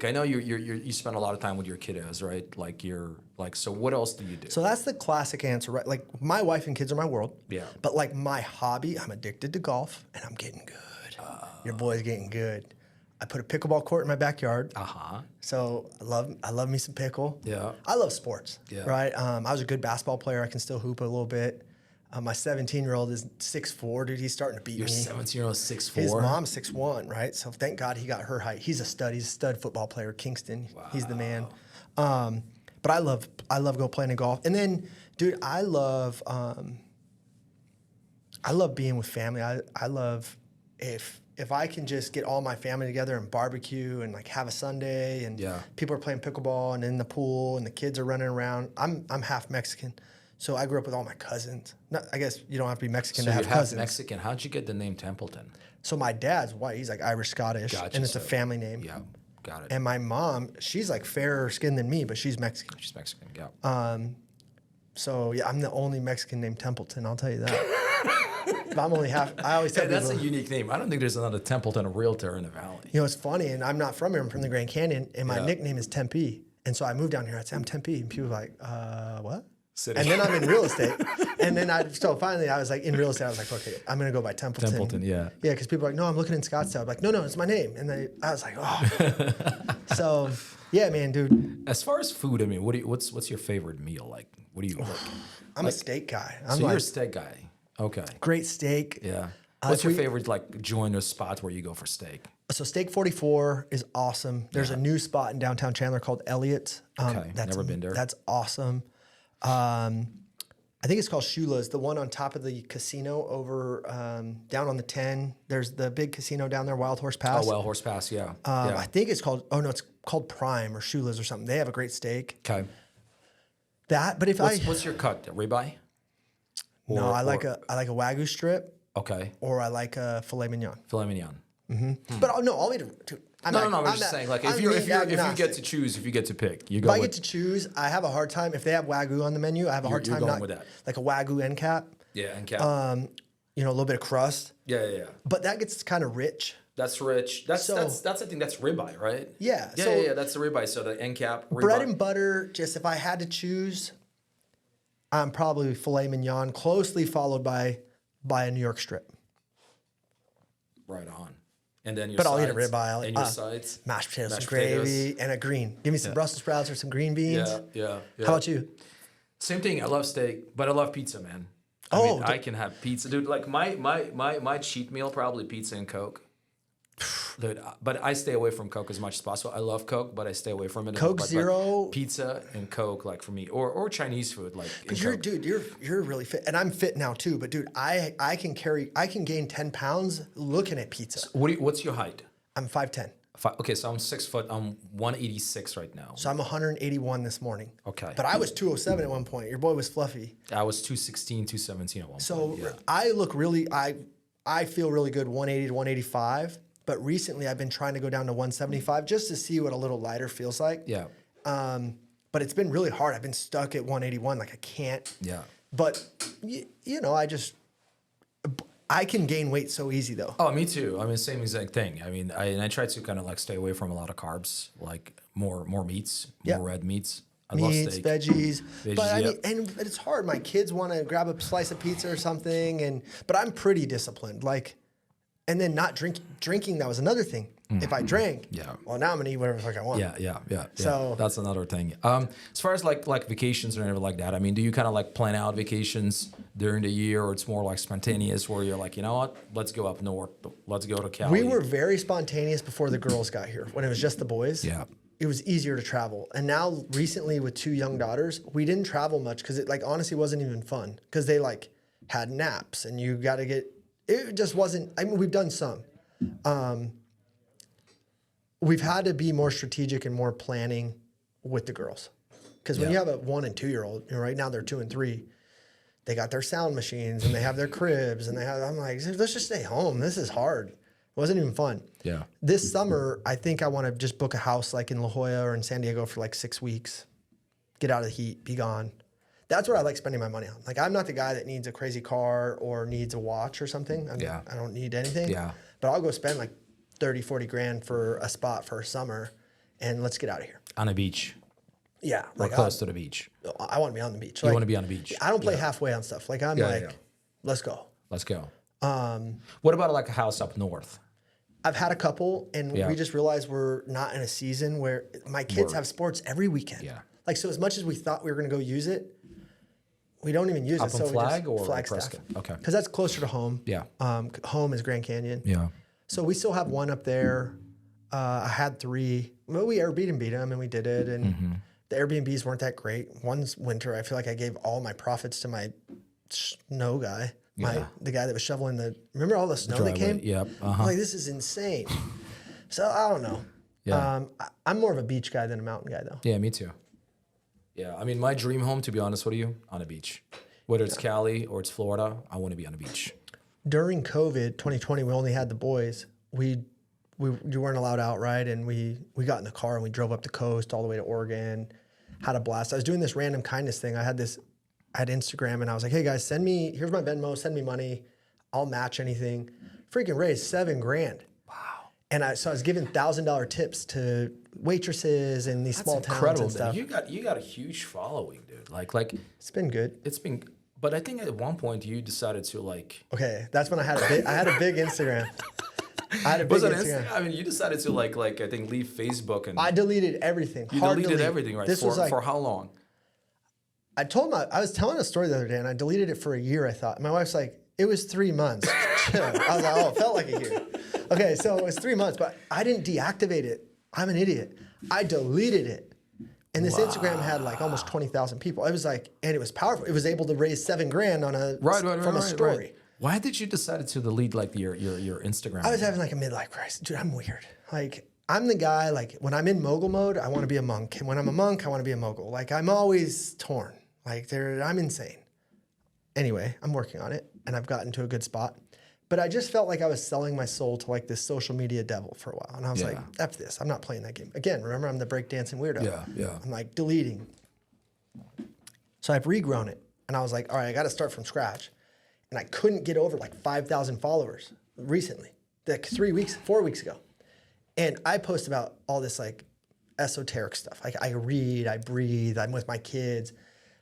I know you spend a lot of time with your kiddos, right? So what else do you do? So that's the classic answer, right? Like my wife and kids are my world. Yeah. But like my hobby, I'm addicted to golf, and I'm getting good. Your boy's getting good. I put a pickleball court in my backyard. So I love me some pickle. Yeah. I love sports. Yeah. Right. I was a good basketball player. I can still hoop a little bit. My 17-year-old is 6'4", dude. He's starting to beat me. Your 17-year-old is 6'4"? His mom's 6'1", right? So thank God he got her height. He's a stud. He's a stud football player, Kingston. Wow. He's the man. But I love go playing golf. And then, dude, I love being with family. I love if I can just get all my family together and barbecue and like have a Sunday and people are playing pickleball and in the pool and the kids are running around. I'm half Mexican. So I grew up with all my cousins. I guess you don't have to be Mexican to have cousins. Mexican. How'd you get the name Templeton? So my dad's white. He's like Irish Scottish, and it's a family name. Yeah, got it. And my mom, she's like fairer skin than me, but she's Mexican. She's Mexican. Yeah. So yeah, I'm the only Mexican named Templeton. I'll tell you that. But I'm only half. I always tell people that's a unique name. I don't think there's another Templeton, a realtor in the valley. You know, it's funny, and I'm not from here. I'm from the Grand Canyon, and my nickname is Tempe. And so I moved down here. I'd say I'm Tempe, and people are like, what? City. And then I'm in real estate. And then finally I was like, in real estate, I was like, okay, I'm going to go by Templeton. Templeton, yeah. Yeah, because people are like, no, I'm looking in Scottsdale. I'm like, no, it's my name. And I was like, oh. So, yeah, man, dude. As far as food, I mean, what's your favorite meal? Like, what do you like? I'm a steak guy. You're a steak guy. Okay. Great steak. Yeah. What's your favorite, like, joint or spot where you go for steak? So Steak 44 is awesome. There's a new spot in downtown Chandler called Elliott's. Okay, never been there. That's awesome. I think it's called Shula's, the one on top of the casino over down on the 10. There's the big casino down there, Wild Horse Pass. Oh, Wild Horse Pass, yeah. I think it's called, it's called Prime or Shula's or something. They have a great steak. Okay. But what's your cut? Ribeye? I like a Wagyu strip. Okay. Or I like a filet mignon. Filet mignon. Mm-hmm. But I'll eat it too. I'm just saying, like, if you get to choose, if you get to pick, you go. If I get to choose, I have a hard time. If they have Wagyu on the menu, I have a hard time going with that. Like a Wagyu end cap. Yeah, end cap. A little bit of crust. Yeah. But that gets kind of rich. That's rich. That's I think that's ribeye, right? Yeah. Yeah. That's the ribeye. So the end cap. Ribeye. Bread and butter. Just if I had to choose, I'm probably filet mignon, closely followed by a New York strip. Right on. And then your sides. I'll eat a ribeye. And your sides. Mashed potatoes, some gravy, and a green. Give me some Brussels sprouts or some green beans. Yeah. How about you? Same thing. I love steak, but I love pizza, man. I can have pizza, dude. Like my cheat meal, probably pizza and Coke. Dude, but I stay away from Coke as much as possible. I love Coke, but I stay away from it. Coke but, Zero, pizza and Coke, like for me, or Chinese food, like. Because you're really fit, and I'm fit now too. But dude, I can gain 10 pounds looking at pizza. So what's your height? I'm 5'10". Okay, so I'm 6 foot. I'm 186 right now. So I'm 181 this morning. Okay. But I was 207 at one point. Your boy was fluffy. I was 216, 217 at one point. So yeah. I look really, I feel really good, 180 to 185. But recently I've been trying to go down to 175 just to see what a little lighter feels like. Yeah. But it's been really hard. I've been stuck at 181. Like I can't. Yeah. But, you know, I can gain weight so easy though. Oh, me too. I mean, same exact thing. I mean, I try to kind of like stay away from a lot of carbs, like more meats, more red meats. I love meats, steak. veggies. But I yep. mean, and it's hard. My kids want to grab a slice of pizza or something, but I'm pretty disciplined. Like, and then not drinking. That was another thing. If I drank, well, now I'm gonna eat whatever the fuck I want. Yeah. So that's another thing. As far as like vacations or anything like that, I mean, do you kind of like plan out vacations during the year, or it's more like spontaneous, where you're like, you know what, let's go up north, let's go to Cali. We were very spontaneous before the girls got here. When it was just the boys, it was easier to travel. And now recently with 2 young daughters, we didn't travel much because it like honestly wasn't even fun because they like had naps and you got to get. It just wasn't. I mean, we've done some. We've had to be more strategic and more planning with the girls. Because when you have a 1 and 2 year old, you know, right now they're 2 and 3, they got their sound machines and they have their cribs and I'm like, let's just stay home. This is hard. It wasn't even fun. Yeah. This summer, I think I want to just book a house like in La Jolla or in San Diego for like 6 weeks. Get out of the heat, be gone. That's what I like spending my money on. Like, I'm not the guy that needs a crazy car or needs a watch or something. I don't need anything. Yeah. But I'll go spend like 30, 40 grand for a spot for a summer and let's get out of here. On a beach. Yeah. Or close to the beach. I want to be on the beach. You want to be on the beach. I don't play halfway on stuff. Like, I'm let's go. Let's go. What about like a house up north? I've had a couple and we just realized we're not in a season where my kids have sports every weekend. Yeah. Like, so as much as we thought we were going to go use it, we don't even use it. So Flag or Flagstaff. Okay. Because that's closer to home. Yeah. Home is Grand Canyon. Yeah. So we still have one up there. I had 3. Well, we Airbnb'd them and we did it. And the Airbnbs weren't that great. One winter, I feel like I gave all my profits to my snow guy. The guy that was shoveling remember all the snow that came? Yep. Like, this is insane. So I don't know. Yeah. I'm more of a beach guy than a mountain guy though. Yeah, me too. Yeah, I mean, my dream home, to be honest with you, on a beach. Whether it's Cali or it's Florida, I want to be on a beach. During COVID, 2020, we only had the boys. We weren't allowed out, right? And we got in the car and we drove up the coast all the way to Oregon, had a blast. I was doing this random kindness thing. I had Instagram and I was like, hey guys, here's my Venmo, send me money. I'll match anything. Freaking raised $7 grand. Wow. And I was giving $1,000 tips to waitresses in these small towns and stuff. You got a huge following, dude. Like it's been good. But I think at one point you decided to like. Okay, that's when I had a big Instagram. I had a big Instagram. I mean, you decided to like I think leave Facebook and. I deleted everything. You deleted everything, right? For how long? I was telling a story the other day and I deleted it for a year. I thought my wife's like, it was 3 months. Chill. I was like, oh, it felt like a year. Okay, so it was 3 months, but I didn't deactivate it. I'm an idiot. I deleted it. And this Instagram had like almost 20,000 people. It was like, and it was powerful. It was able to raise $7 grand on from a story. Right. Why did you decide to delete like your Instagram? I was having like a midlife crisis. Dude, I'm weird. Like, I'm the guy, like when I'm in mogul mode, I want to be a monk. And when I'm a monk, I want to be a mogul. Like, I'm always torn. Like, I'm insane. Anyway, I'm working on it and I've gotten to a good spot. But I just felt like I was selling my soul to like this social media devil for a while. And I was like, F this, I'm not playing that game. Again, remember, I'm the breakdancing weirdo. Yeah. I'm like deleting. So I've regrown it. And I was like, all right, I got to start from scratch. And I couldn't get over like 5,000 followers recently, like 4 weeks ago. And I post about all this like esoteric stuff. Like, I read, I breathe, I'm with my kids.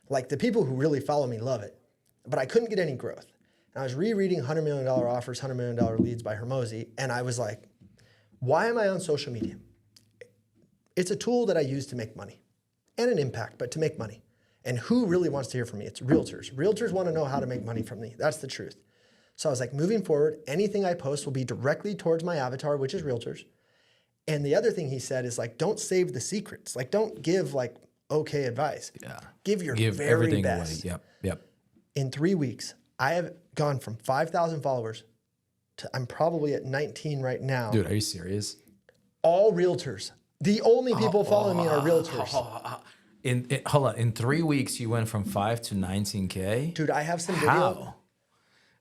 Like, the people who really follow me love it. But I couldn't get any growth. And I was rereading $100 million offers, $100 million leads by Hormozi. And I was like, why am I on social media? It's a tool that I use to make money and an impact, but to make money. And who really wants to hear from me? It's realtors. Realtors want to know how to make money from me. That's the truth. So I was like, moving forward, anything I post will be directly towards my avatar, which is realtors. And the other thing he said is like, don't save the secrets. Like, don't give like okay advice. Yeah. Give your Give very everything best. away. Yep. In 3 weeks, I have gone from 5,000 followers to I'm probably at 19 right now. Dude, are you serious? All realtors. The only people following me are realtors. Hold on. In 3 weeks, you went from 5 to 19K? Dude, I have some video.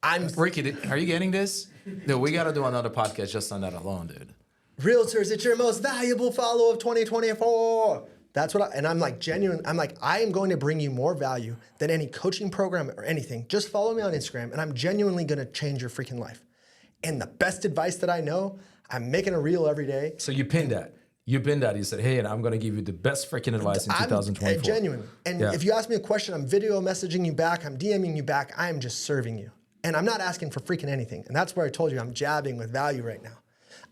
How? Ricky, are you getting this? Dude, we got to do another podcast just on that alone, dude. Realtors, it's your most valuable follow of 2024. That's what and I'm like genuine. I'm like, I am going to bring you more value than any coaching program or anything. Just follow me on Instagram and I'm genuinely going to change your freaking life. And the best advice that I know, I'm making a reel every day. So you pinned that. You said, hey, and I'm going to give you the best freaking advice in 2024. Genuinely. And if you ask me a question, I'm video messaging you back. I'm DMing you back. I am just serving you. And I'm not asking for freaking anything. And that's where I told you I'm jabbing with value right now.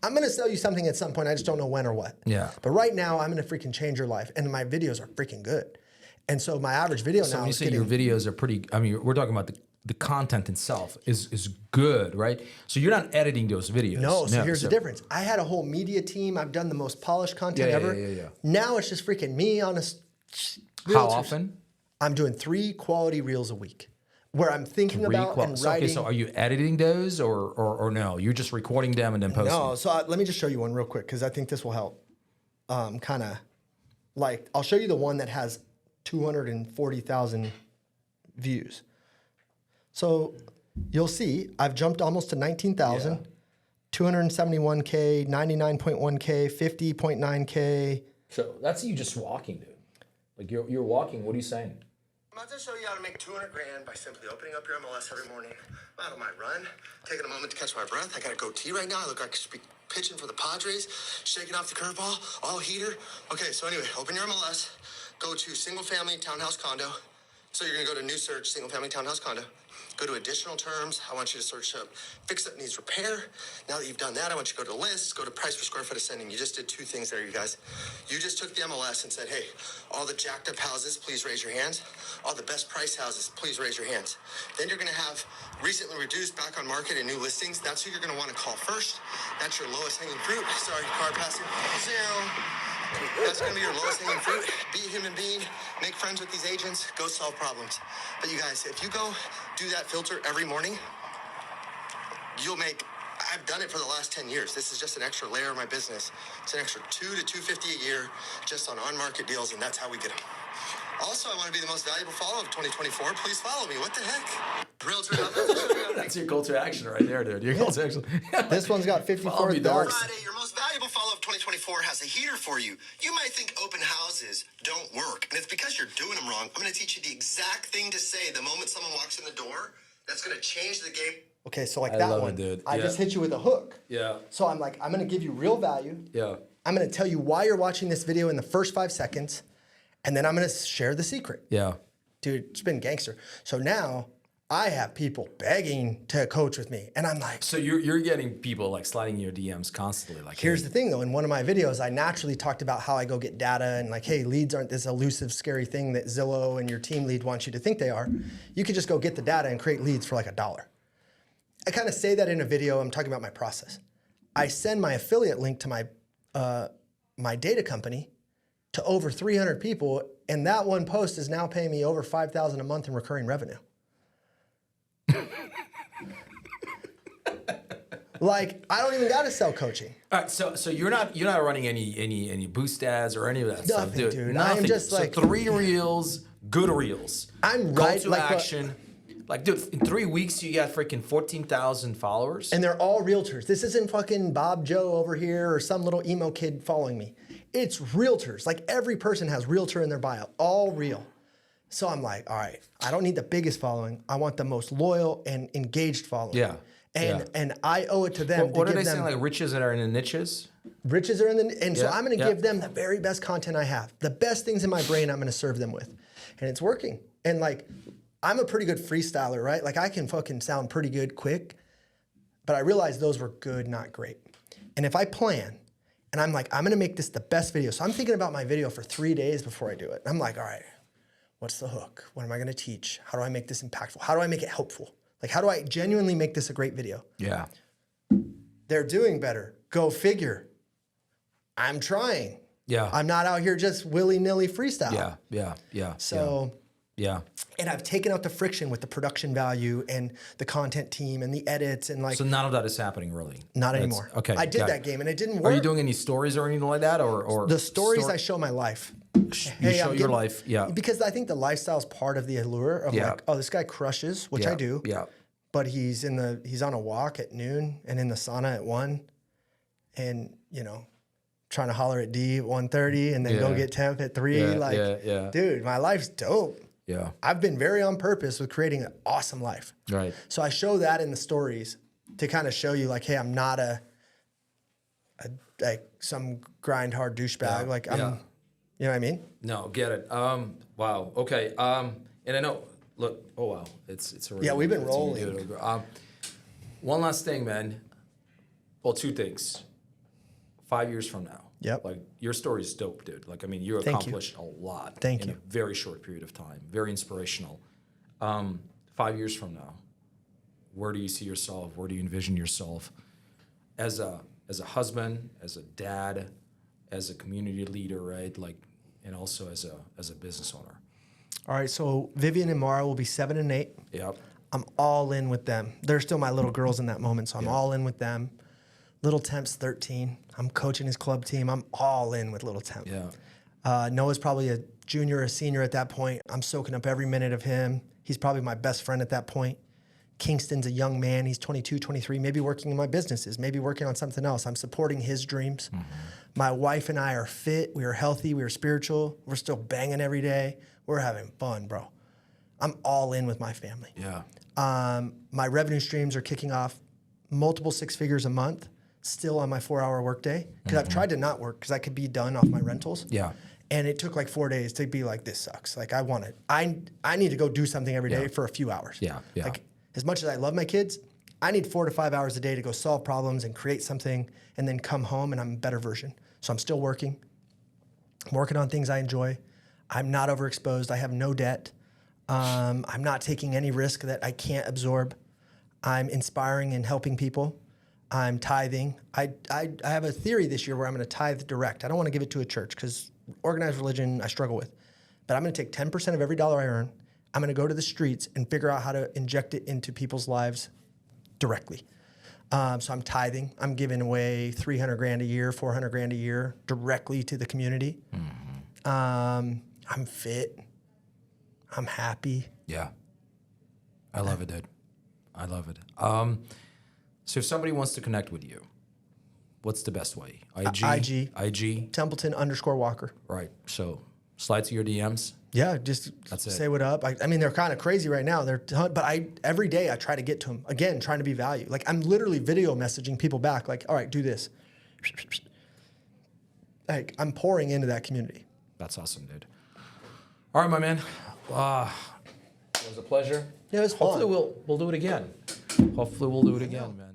I'm going to sell you something at some point. I just don't know when or what. Yeah. But right now, I'm going to freaking change your life. And my videos are freaking good. And so my average video now when you is say your videos are pretty, I mean, we're talking about the content itself is good, right? So you're not editing those videos. No, so here's the difference. I had a whole media team. I've done the most polished content ever. Yeah. Now it's just freaking me on a How often? I'm doing 3 quality reels a week where I'm thinking about and writing. Okay, so are you editing those or no? You're just recording them and then posting? No, so let me just show you one real quick because I think this will help. Kind of like, I'll show you the one that has 240,000 views. So you'll see I've jumped almost to 19,000, 271K, 99.1K, 50.9K. So that's you just walking, dude. Like you're walking. What are you saying? I'm about to show you how to make 200 grand by simply opening up your MLS every morning. I'm out on my run, taking a moment to catch my breath. I got a goatee right now. I look like I should be pitching for the Padres, shaking off the curveball, all heater. Okay, so anyway, open your MLS, go to single family townhouse condo. So you're gonna go to new search, single family townhouse condo. Go to additional terms. I want you to search up fix up needs repair. Now that you've done that, I want you to go to lists, go to price per square foot ascending. You just did 2 things there, you guys. You just took the MLS and said, hey, all the jacked up houses, please raise your hands. All the best price houses, please raise your hands. Then you're gonna have recently reduced, back on market, and new listings. That's who you're gonna wanna call first. That's your lowest hanging fruit. Sorry, car passing. 0. That's going to be your lowest hanging fruit. Be a human being, make friends with these agents, go solve problems. But you guys, if you go do that filter every morning, you'll make, I've done it for the last 10 years. This is just an extra layer of my business. It's an extra $200 to $250 a year just on on-market deals, and that's how we get them. Also, I want to be the most valuable follower of 2024. Please follow me. What the heck? Realtor. That's your call to action right there, dude. Your call to action. This one's got 54,000. Friday, your most valuable follow of 2024 has a heater for you. You might think open houses don't work, and it's because you're doing them wrong. I'm going to teach you the exact thing to say the moment someone walks in the door. That's going to change the game. Okay, so like I that love one, it, dude. I Yeah. just hit you with a hook. Yeah. So I'm like, I'm going to give you real value. Yeah. I'm going to tell you why you're watching this video in the first 5 seconds, and then I'm going to share the secret. Yeah. Dude, it's been gangster. So now I have people begging to coach with me, and I'm like, So you're getting people like sliding in your DMs constantly. Like, here's hey, the thing though, in one of my videos, I naturally talked about how I go get data and like, hey, leads aren't this elusive, scary thing that Zillow and your team lead wants you to think they are. You could just go get the data and create leads for like $1. I kind of say that in a video. I'm talking about my process. I send my affiliate link to my data company to over 300 people, and that one post is now paying me over $5,000 a month in recurring revenue. Like, I don't even got to sell coaching. All right, so you're not running any boost ads or any of that stuff, Nothing, dude. dude. Nothing. I'm just so like 3 reels, good reels. I'm Call right to like action. Like, dude, in 3 weeks you got freaking 14,000 followers. And they're all realtors. This isn't fucking Bob Joe over here or some little emo kid following me. It's realtors. Like every person has realtor in their bio, all real. So I'm like, all right, I don't need the biggest following. I want the most loyal and engaged following. Yeah. And I owe it to them. What to are give they them, saying? Like riches that are in the niches? riches are in the, and so Yeah, I'm going to yeah. give them the very best content I have. The best things in my brain I'm going to serve them with. And it's working. And like, I'm a pretty good freestyler, right? Like I can fucking sound pretty good quick, but I realized those were good, not great. And if I plan, and I'm like, I'm going to make this the best video. So I'm thinking about my video for 3 days before I do it. I'm like, all right, What's the hook? What am I going to teach? How do I make this impactful? How do I make it helpful? Like, how do I genuinely make this a great video? Yeah. They're doing better. Go figure. I'm trying. Yeah. I'm not out here just willy-nilly freestyle. Yeah. So, yeah. and I've taken out the friction with the production value and the content team and the edits and like. So none of that is happening really? Not anymore. Okay. I did that game and it didn't work. Are you doing any stories or anything like that? Or the stories I show my life. You show your life, yeah. Because I think the lifestyle is part of the allure of like, oh, this guy crushes, which I do. Yeah. But he's on a walk at noon and in the sauna at 1 and, you know, trying to holler at D at 1:30 and then go get temp at 3. Dude, my life's dope. Yeah. I've been very on purpose with creating an awesome life. Right. So I show that in the stories to kind of show you like, hey, I'm not like some grind hard douchebag. Like I'm, you know what I mean? No, get it. Wow. Okay. And I know, look, oh wow. It's already. Yeah, we've been rolling. One last thing, man. Well, 2 things. 5 years from now. Yep. Like your story is dope, dude. Like, I mean, you accomplished a lot in a very short period of time. Very inspirational. 5 years from now, where do you see yourself? Where do you envision yourself as a husband, as a dad, as a community leader, right? Like, and also as a business owner. All right. So Vivian and Mara will be 7 and 8. Yep. I'm all in with them. They're still my little girls in that moment, so I'm all in with them. Little Temp's 13. I'm coaching his club team. I'm all in with Little Temp. Yeah. Noah's probably a junior or a senior at that point. I'm soaking up every minute of him. He's probably my best friend at that point. Kingston's a young man. He's 22, 23, maybe working in my businesses, maybe working on something else. I'm supporting his dreams. Mm-hmm. My wife and I are fit. We are healthy. We are spiritual. We're still banging every day. We're having fun, bro. I'm all in with my family. Yeah. My revenue streams are kicking off multiple 6 figures a month, still on my 4-hour workday. Because I've tried to not work because I could be done off my rentals. Yeah. And it took like 4 days to be like, this sucks. Like I need to go do something every day for a few hours. Yeah. Yeah. Like as much as I love my kids, I need 4 to 5 hours a day to go solve problems and create something and then come home and I'm a better version. So I'm still working. I'm working on things I enjoy. I'm not overexposed. I have no debt. I'm not taking any risk that I can't absorb. I'm inspiring and helping people. I'm tithing. I have a theory this year where I'm going to tithe direct. I don't want to give it to a church because organized religion I struggle with. But I'm going to take 10% of every dollar I earn. I'm going to go to the streets and figure out how to inject it into people's lives directly. So I'm tithing. I'm giving away $300,000 a year, $400,000 a year directly to the community. Mm-hmm. I'm fit. I'm happy. Yeah. I love it, dude. I love it. So if somebody wants to connect with you, what's the best way? IG? Templeton _Walker. Right. So slide to your DMs. Yeah, just say what up. I mean, they're kind of crazy right now. But every day I try to get to them. Again, trying to be value. Like I'm literally video messaging people back. Like, all right, do this. Like I'm pouring into that community. That's awesome, dude. All right, my man. It was a pleasure. Yeah, it was fun. Hopefully we'll do it again. Man.